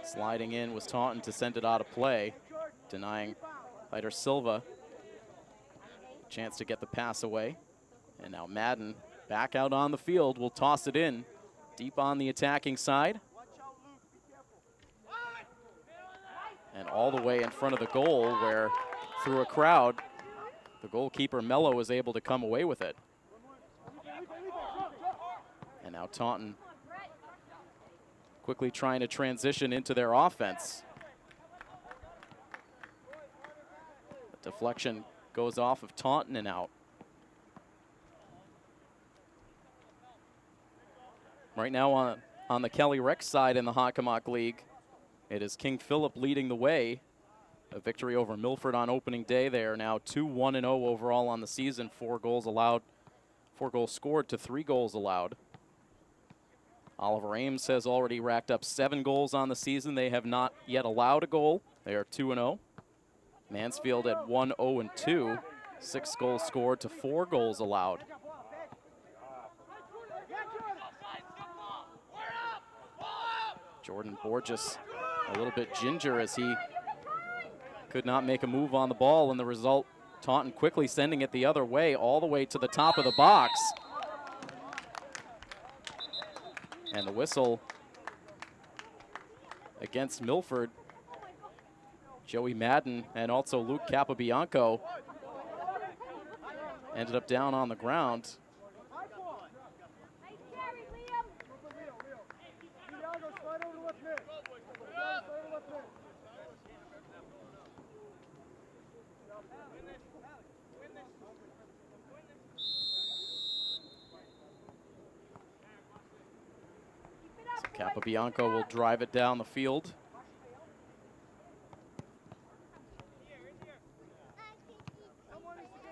sliding in was Taunton to send it out of play, denying fighter Silva a chance to get the pass away. And now Madden back out on the field, will toss it in deep on the attacking side. And all the way in front of the goal, where through a crowd, the goalkeeper Mello was able to come away with it. And now Taunton quickly trying to transition into their offense. The deflection goes off of Taunton and out. Right now on the Kelly Rex side in the Hockomock League, it is King Philip leading the way. A victory over Milford on opening day. They are now 2-1-0 overall on the season. 4 goals allowed, 4 goals scored to 3 goals allowed. Oliver Ames has already racked up 7 goals on the season. They have not yet allowed a goal. They are 2-0. Mansfield at 1-0-2. 6 goals scored to 4 goals allowed. Jordan Borges a little bit ginger as he could not make a move on the ball, and the result, Taunton quickly sending it the other way, all the way to the top of the box. And the whistle against Milford. Joey Madden and also Luke Capobianco ended up down on the ground. Capobianco will drive it down the field.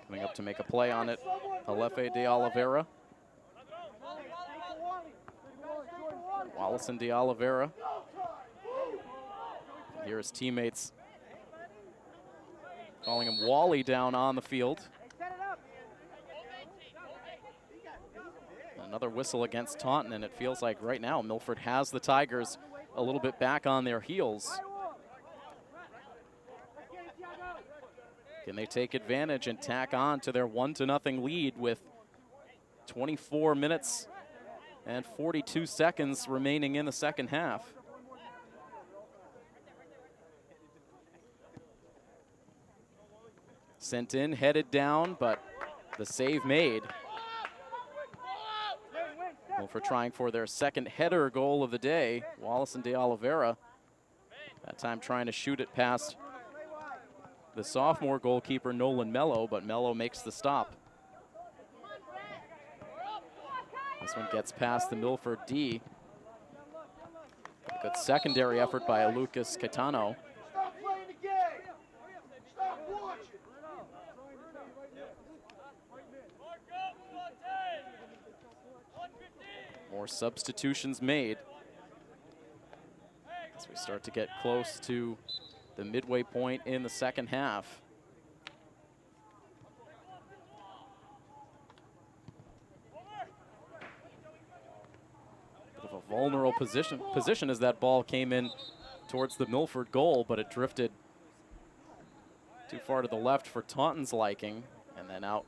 Coming up to make a play on it, Alefe de Oliveira. Wallison de Oliveira. Here his teammates calling him Wally down on the field. Another whistle against Taunton, and it feels like right now Milford has the Tigers a little bit back on their heels. Can they take advantage and tack on to their 1-0 lead with 24 minutes and 42 seconds remaining in the second half? Sent in, headed down, but the save made. Milford trying for their second header goal of the day. Wallison de Oliveira, that time trying to shoot it past the sophomore goalkeeper Nolan Mello, but Mello makes the stop. This one gets past the Milford D. Good secondary effort by Lucas Caetano.
Stop playing the game. Stop watching.
More substitutions made as we start to get close to the midway point in the second half. Bit of a vulnerable position as that ball came in towards the Milford goal, but it drifted too far to the left for Taunton's liking, and then out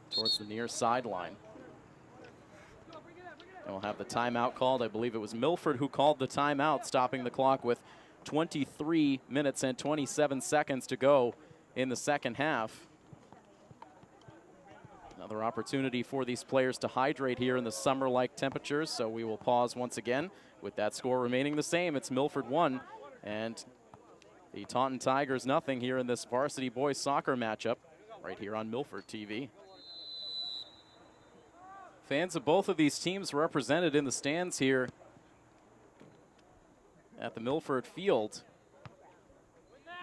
towards the near sideline. And we'll have the timeout called. I believe it was Milford who called the timeout, stopping the clock with 23 minutes and 27 seconds to go in the second half. Another opportunity for these players to hydrate here in the summer-like temperatures, so we will pause once again. With that score remaining the same, it's Milford 1 and the Taunton Tigers nothing here in this varsity boys soccer matchup right here on Milford TV. Fans of both of these teams represented in the stands here at the Milford field.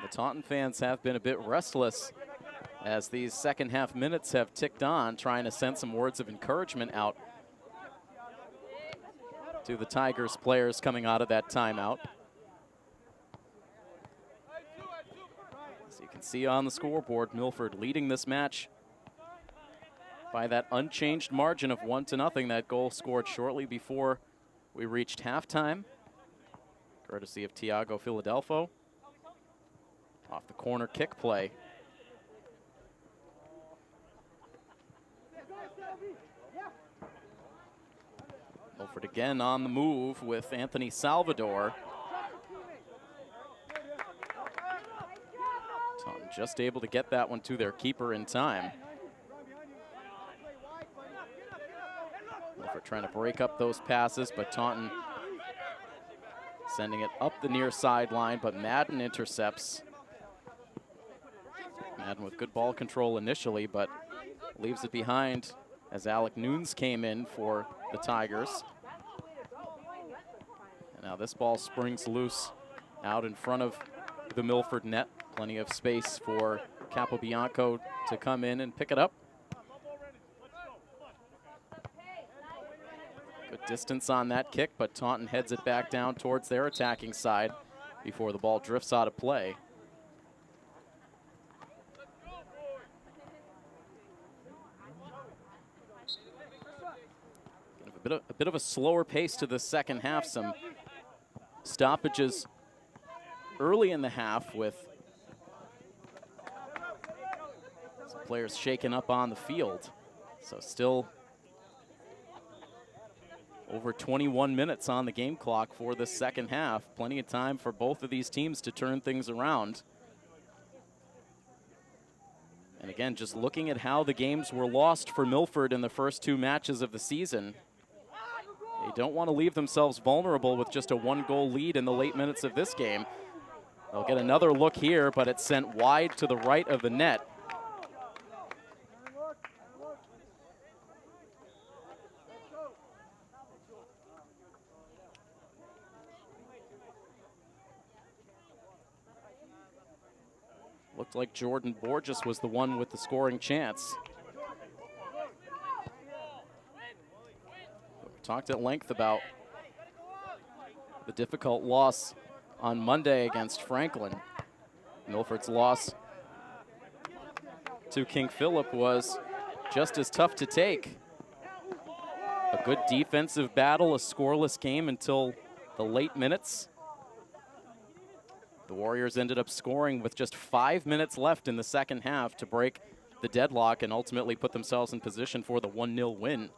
The Taunton fans have been a bit restless as these second half minutes have ticked on, trying to send some words of encouragement out to the Tigers players coming out of that timeout. As you can see on the scoreboard, Milford leading this match by that unchanged margin of 1-0. That goal scored shortly before we reached halftime, courtesy of Tiago Philadelphio, off the corner kick play. Milford again on the move with Anthony Salvador. Taunton just able to get that one to their keeper in time. Milford trying to break up those passes, but Taunton sending it up the near sideline, but Madden intercepts. Madden with good ball control initially, but leaves it behind as Alec Nunes came in for the Tigers. And now this ball springs loose out in front of the Milford net. Plenty of space for Capobianco to come in and pick it up. Good distance on that kick, but Taunton heads it back down towards their attacking side before the ball drifts out of play. A bit of a slower pace to the second half. Some stoppages early in the half with some players shaken up on the field. So still over 21 minutes on the game clock for the second half. Plenty of time for both of these teams to turn things around. And again, just looking at how the games were lost for Milford in the first two matches of the season, they don't want to leave themselves vulnerable with just a one-goal lead in the late minutes of this game. They'll get another look here, but it's sent wide to the right of the net. Looked like Jordan Borges was the one with the scoring chance. Talked at length about the difficult loss on Monday against Franklin. Milford's loss to King Philip was just as tough to take. A good defensive battle, a scoreless game until the late minutes. The Warriors ended up scoring with just 5 minutes left in the second half to break the deadlock and ultimately put themselves in position for the 1-0 win.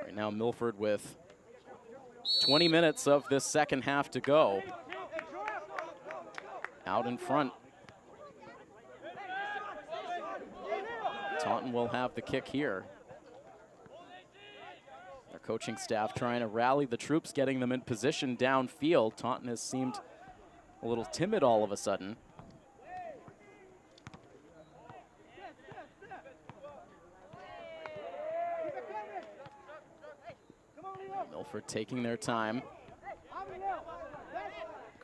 Right now, Milford with 20 minutes of this second half to go. Out in front. Taunton will have the kick here. Their coaching staff trying to rally the troops, getting them in position downfield. Taunton has seemed a little timid all of a sudden. Milford taking their time.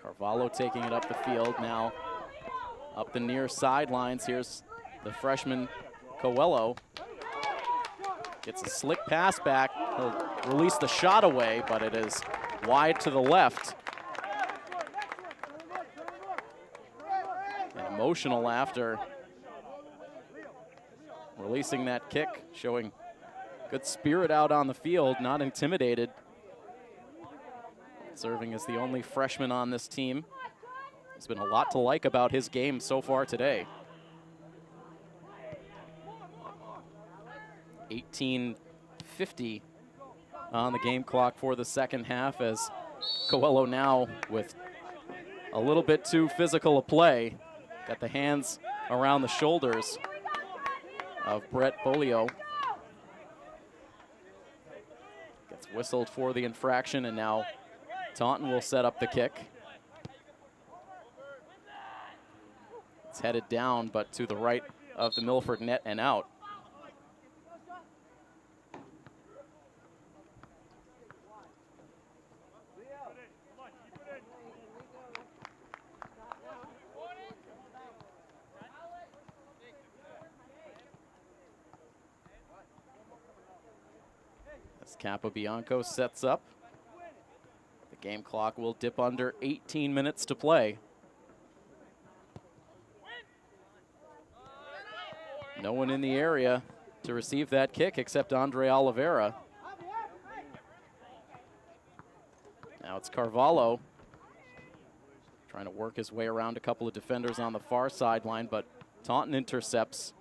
Carvalho taking it up the field now. Up the near sidelines, here's the freshman Coelho. Gets a slick pass back. He'll release the shot away, but it is wide to the left. And emotional after releasing that kick, showing good spirit out on the field, not intimidated. Serving as the only freshman on this team. There's been a lot to like about his game so far today. 18:50 on the game clock for the second half, as Coelho now with a little bit too physical a play. Got the hands around the shoulders of Brett Bolio. Gets whistled for the infraction, and now Taunton will set up the kick. It's headed down, but to the right of the Milford net and out. As Capobianco sets up, the game clock will dip under 18 minutes to play. No one in the area to receive that kick except Andre Oliveira. Now it's Carvalho trying to work his way around a couple of defenders on the far sideline, but Taunton intercepts.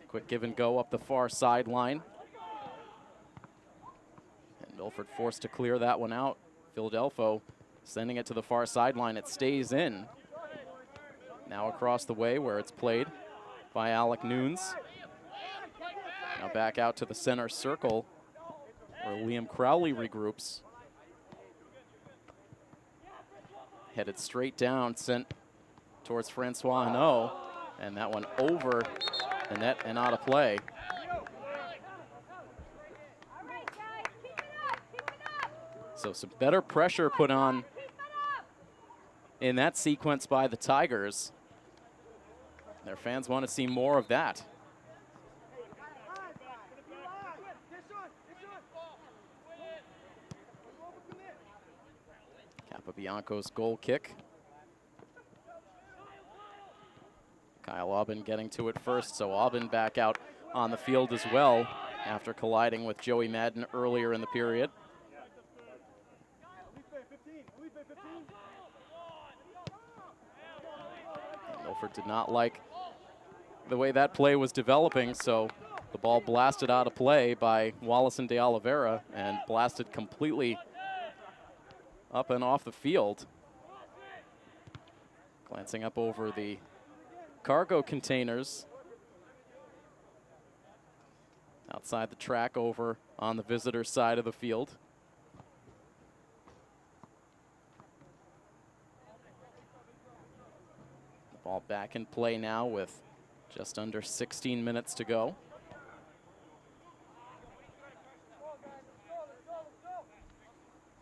Quick give and go up the far sideline. And Milford forced to clear that one out. Philadelphia sending it to the far sideline. It stays in. Now across the way where it's played by Alec Nunes. Now back out to the center circle where Liam Crowley regroups. Headed straight down, sent towards Francois Hinault, and that one over the net and out of play. So some better pressure put on in that sequence by the Tigers. Their fans want to see more of that. Capobianco's goal kick. Kyle Aubin getting to it first, so Aubin back out on the field as well after colliding with Joey Madden earlier in the period. Milford did not like the way that play was developing, so the ball blasted out of play by Wallison de Oliveira and blasted completely up and off the field. Glancing up over the cargo containers outside the track over on the visitor side of the field. The ball back in play now with just under 16 minutes to go.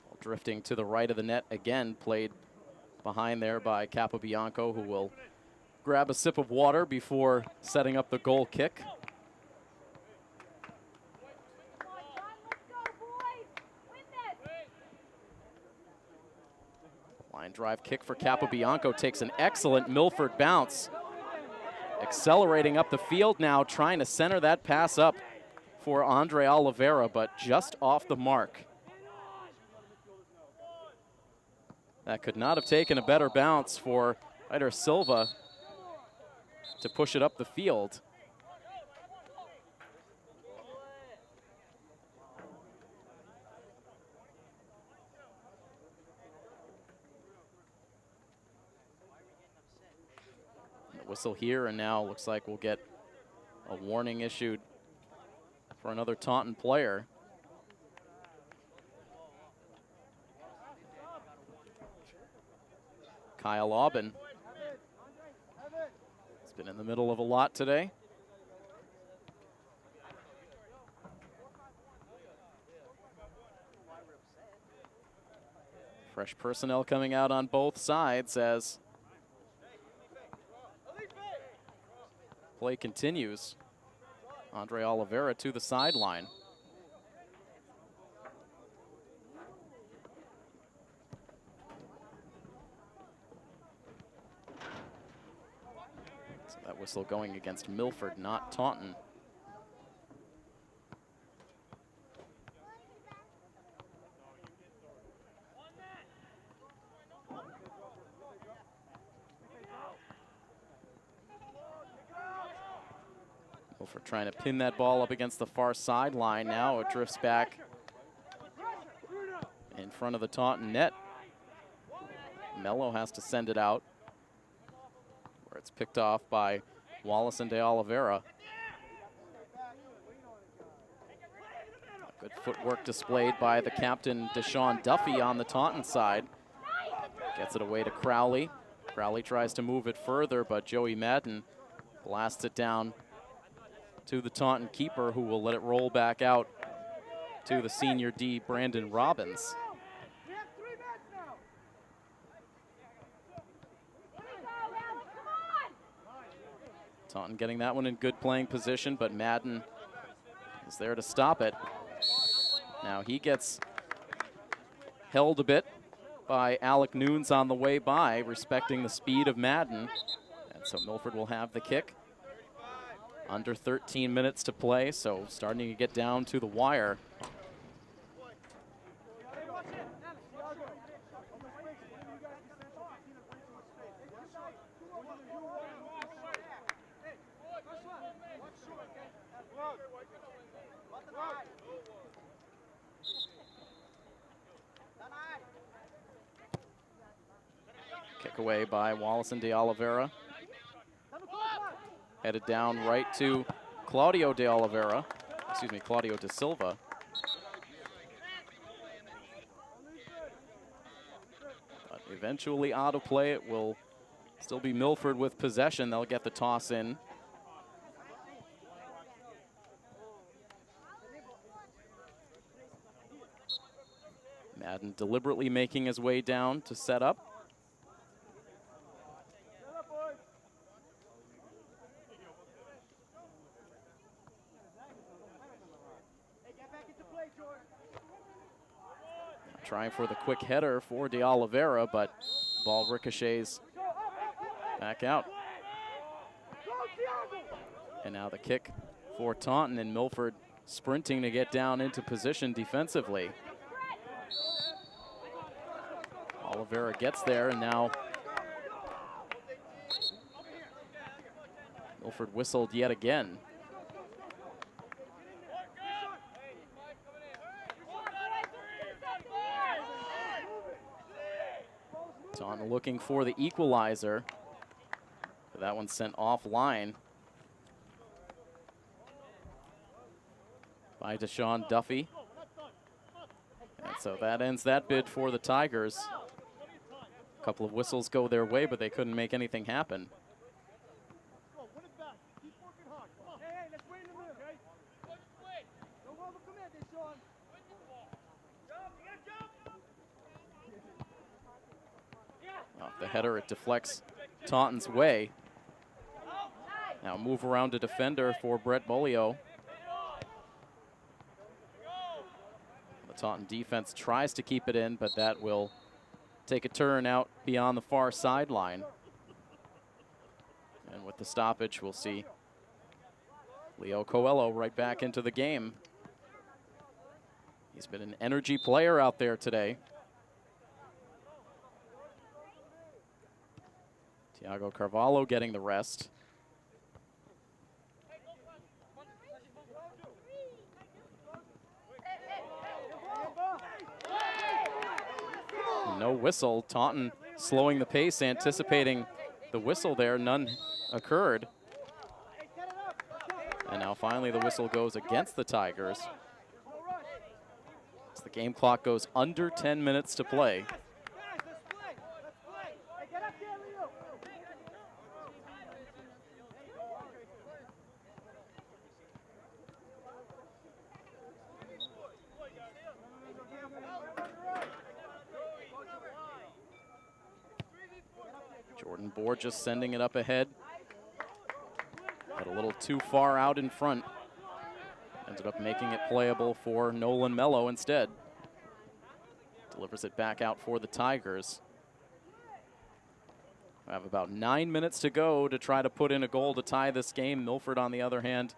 Ball drifting to the right of the net again, played behind there by Capobianco, who will grab a sip of water before setting up the goal kick. Line drive kick for Capobianco takes an excellent Milford bounce. Accelerating up the field now, trying to center that pass up for Andre Oliveira, but just off the mark. That could not have taken a better bounce for Eider Silva to push it up the field. Whistle here, and now looks like we'll get a warning issued for another Taunton player. Kyle Aubin. He's been in the middle of a lot today. Fresh personnel coming out on both sides as play continues. Andre Oliveira to the sideline. So that whistle going against Milford, not Taunton. Milford trying to pin that ball up against the far sideline. Now it drifts back in front of the Taunton net. Mello has to send it out, where it's picked off by Wallace and De Oliveira. Good footwork displayed by the captain, Deshaun Duffy, on the Taunton side. Gets it away to Crowley. Crowley tries to move it further, but Joey Madden blasts it down to the Taunton keeper, who will let it roll back out to the senior D, Brandon Robbins. Taunton getting that one in good playing position, but Madden is there to stop it. Now he gets held a bit by Alec Nunes on the way by, respecting the speed of Madden. And so Milford will have the kick. Under 13 minutes to play, so starting to get down to the wire. Kick away by Wallace and De Oliveira. Headed down right to Claudio De Oliveira, excuse me, Claudio De Silva. But eventually out of play. It will still be Milford with possession. They'll get the toss in. Madden deliberately making his way down to set up. Trying for the quick header for De Oliveira, but ball ricochets back out. And now the kick for Taunton, and Milford sprinting to get down into position defensively. Oliveira gets there, and now Milford whistled yet again. Taunton looking for the equalizer. But that one sent offline by Deshaun Duffy. And so that ends that bid for the Tigers. A couple of whistles go their way, but they couldn't make anything happen. Off the header, it deflects Taunton's way. Now move around to defender for Brett Bolio. The Taunton defense tries to keep it in, but that will take a turn out beyond the far sideline. And with the stoppage, we'll see Leo Coelho right back into the game. He's been an energy player out there today. Thiago Carvalho getting the rest. No whistle. Taunton slowing the pace, anticipating the whistle there. None occurred. And now finally the whistle goes against the Tigers. As the game clock goes under 10 minutes to play. Jordan Borges sending it up ahead. But a little too far out in front. Ended up making it playable for Nolan Mello instead. Delivers it back out for the Tigers. We have about 9 minutes to go to try to put in a goal to tie this game. Milford, on the other hand,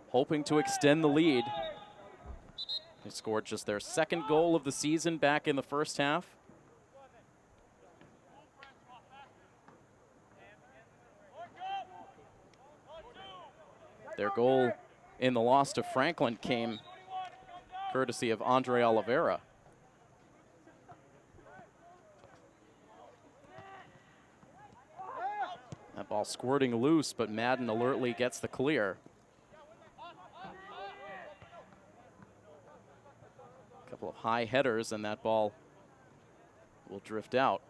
hoping to extend the lead. They scored just their second goal of the season back in the first half. Their goal in the loss to Franklin came courtesy of Andre Oliveira. That ball squirting loose, but Madden alertly gets the clear. A couple of high headers, and that ball will drift out.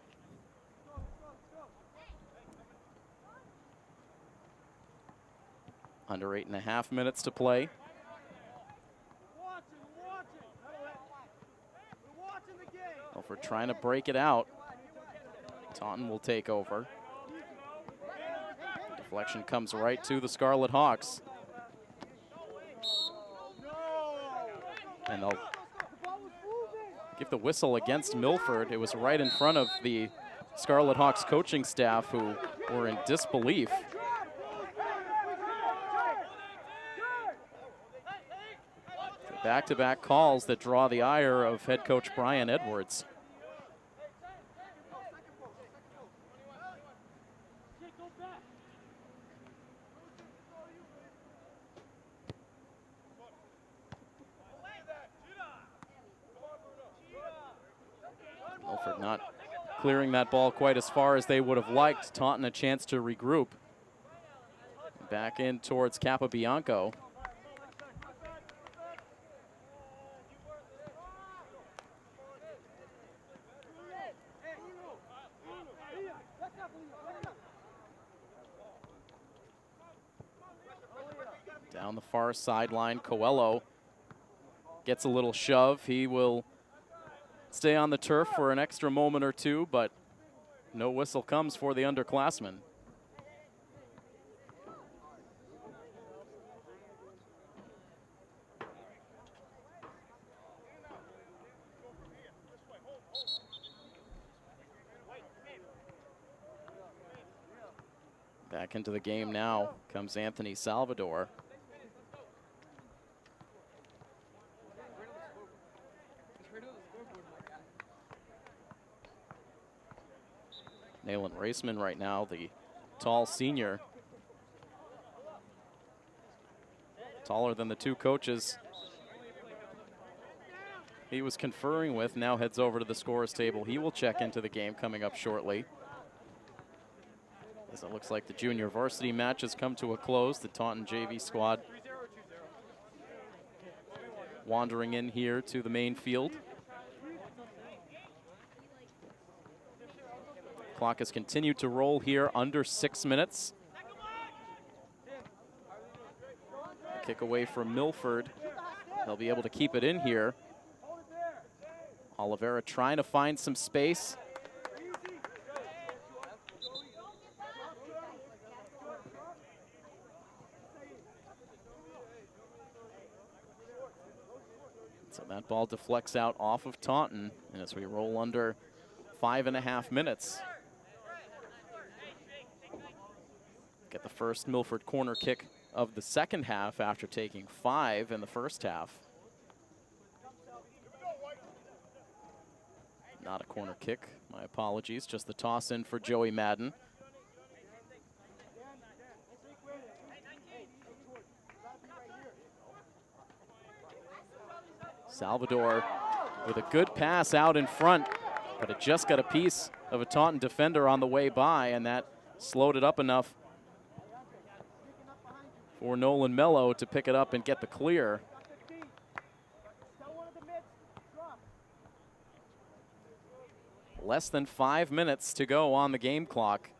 Under 8.5 minutes to play. Milford trying to break it out. Taunton will take over. Deflection comes right to the Scarlet Hawks. And they'll give the whistle against Milford. It was right in front of the Scarlet Hawks coaching staff, who were in disbelief. Back-to-back calls that draw the ire of head coach Brian Edwards. Milford not clearing that ball quite as far as they would have liked. Taunton a chance to regroup. Back in towards Capobianco. Down the far sideline, Coelho gets a little shove. He will stay on the turf for an extra moment or two, but no whistle comes for the underclassmen. Back into the game now comes Anthony Salvador. Nayland Raceman right now, the tall senior. Taller than the two coaches he was conferring with, now heads over to the scorer's table. He will check into the game coming up shortly. As it looks like the junior varsity match has come to a close. The Taunton JV squad wandering in here to the main field. Clock has continued to roll here, under 6 minutes. A kick away from Milford. They'll be able to keep it in here. Oliveira trying to find some space. So that ball deflects out off of Taunton, and as we roll under 5.5 minutes. Get the first Milford corner kick of the second half after taking 5 in the first half. Not a corner kick, my apologies, just the toss in for Joey Madden. Salvador with a good pass out in front, but it just got a piece of a Taunton defender on the way by, and that slowed it up enough for Nolan Mello to pick it up and get the clear. Less than 5 minutes to go on the game clock.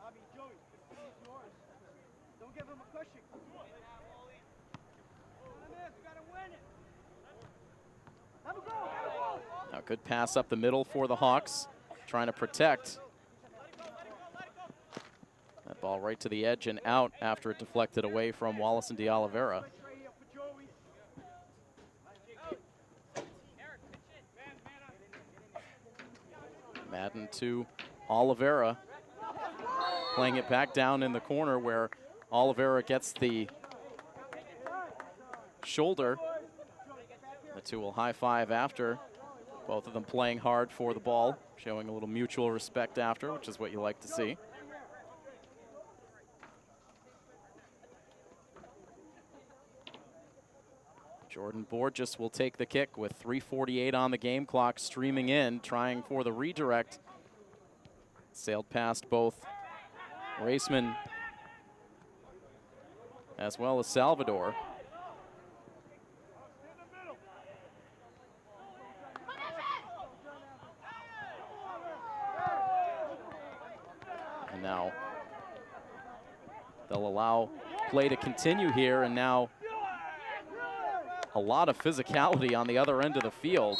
Now, good pass up the middle for the Hawks, trying to protect. Ball right to the edge and out after it deflected away from Wallace and De Oliveira. Madden to Oliveira. Playing it back down in the corner where Oliveira gets the shoulder. The two will high five after. Both of them playing hard for the ball, showing a little mutual respect after, which is what you like to see. Jordan Borges will take the kick with 3:48 on the game clock, streaming in, trying for the redirect. Sailed past both Raceman as well as Salvador. And now they'll allow play to continue here, and now a lot of physicality on the other end of the field.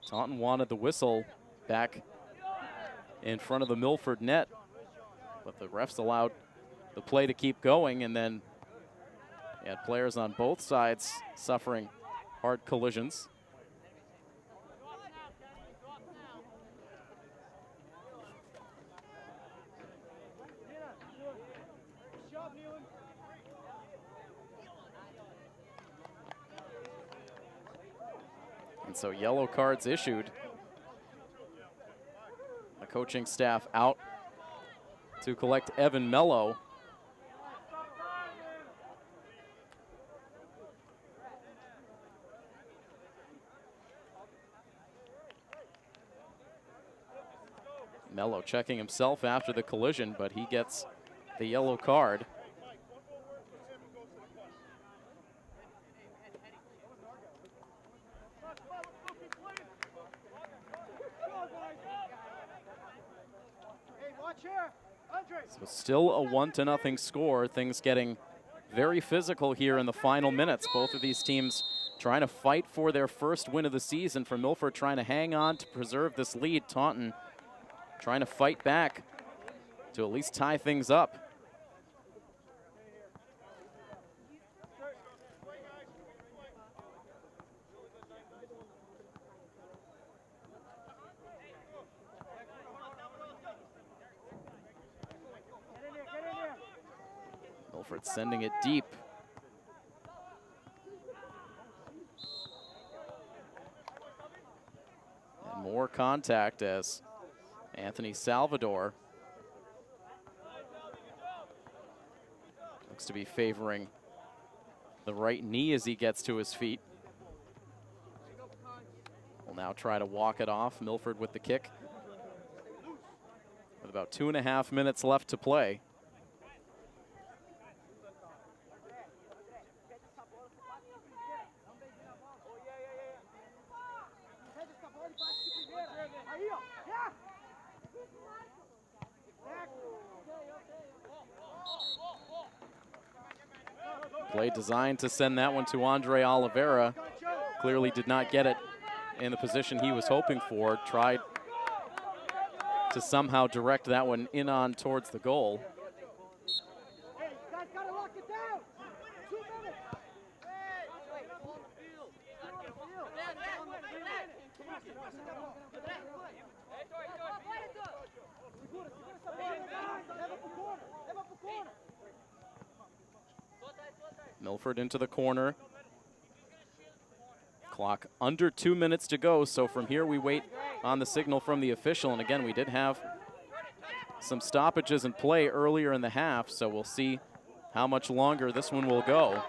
Taunton wanted the whistle back in front of the Milford net, but the refs allowed the play to keep going, and then you had players on both sides suffering hard collisions. And so yellow cards issued. The coaching staff out to collect Evan Mello. Mello checking himself after the collision, but he gets the yellow card. So still a 1-0 score. Things getting very physical here in the final minutes. Both of these teams trying to fight for their first win of the season. For Milford, trying to hang on to preserve this lead. Taunton trying to fight back to at least tie things up. Milford sending it deep. And more contact as Anthony Salvador looks to be favoring the right knee as he gets to his feet. Will now try to walk it off. Milford with the kick. With about 2.5 minutes left to play. Play designed to send that one to Andre Oliveira. Clearly did not get it in the position he was hoping for. Tried to somehow direct that one in on towards the goal. Milford into the corner. Clock under 2 minutes to go, so from here we wait on the signal from the official. And again, we did have some stoppages in play earlier in the half, so we'll see how much longer this one will go.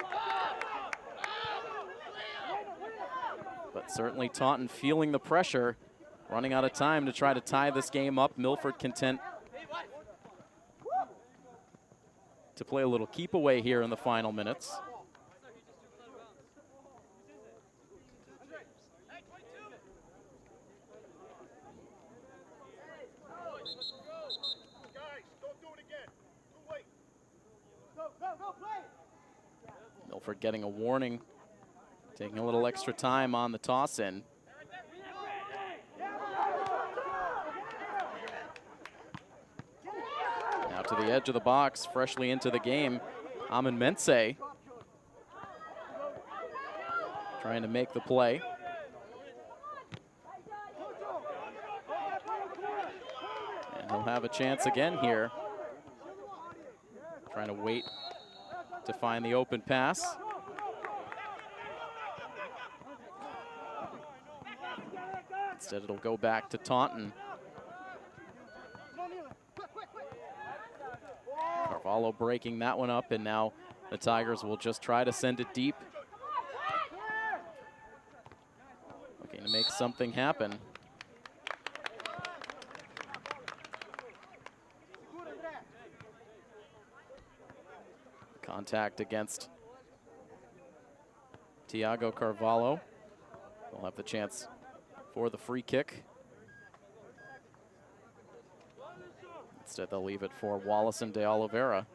But certainly Taunton feeling the pressure, running out of time to try to tie this game up. Milford content to play a little keep away here in the final minutes. Milford getting a warning, taking a little extra time on the toss in. to the edge of the box, freshly into the game, Amin Menseh trying to make the play. And he'll have a chance again here. Trying to wait to find the open pass. Instead, it'll go back to Taunton. Carvalho breaking that one up, and now the Tigers will just try to send it deep. Looking to make something happen. Contact against Tiago Carvalho. They'll have the chance for the free kick. Instead, they'll leave it for Wallace and De Oliveira.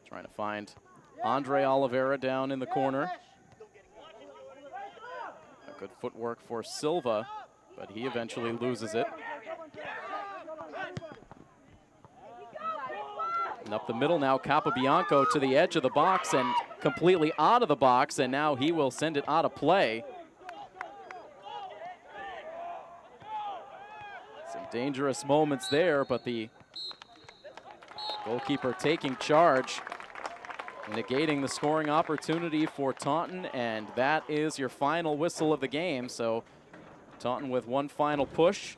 Trying to find Andre Oliveira down in the corner. A good footwork for Silva, but he eventually loses it. And up the middle now, Capobianco to the edge of the box and completely out of the box, and now he will send it out of play. Some dangerous moments there, but the goalkeeper taking charge, negating the scoring opportunity for Taunton, and that is your final whistle of the game. So Taunton with one final push.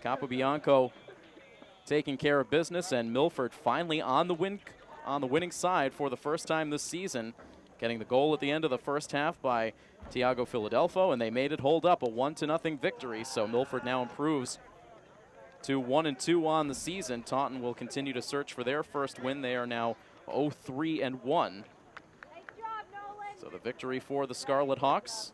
Capobianco taking care of business, and Milford finally on the winning side for the first time this season, getting the goal at the end of the first half by Tiago Philadelphio, and they made it hold up, a 1-0 victory. So Milford now improves to 1-2 on the season. Taunton will continue to search for their first win. They are now 0-3-1. So the victory for the Scarlet Hawks.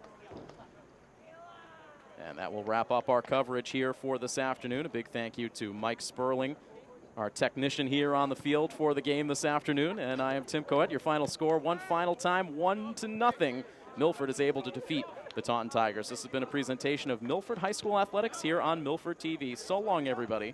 And that will wrap up our coverage here for this afternoon. A big thank you to Mike Sperling, our technician here on the field for the game this afternoon. And I am Tim Coet. Your final score, one final time, 1-0. Milford is able to defeat the Taunton Tigers. This has been a presentation of Milford High School Athletics here on Milford TV. So long, everybody.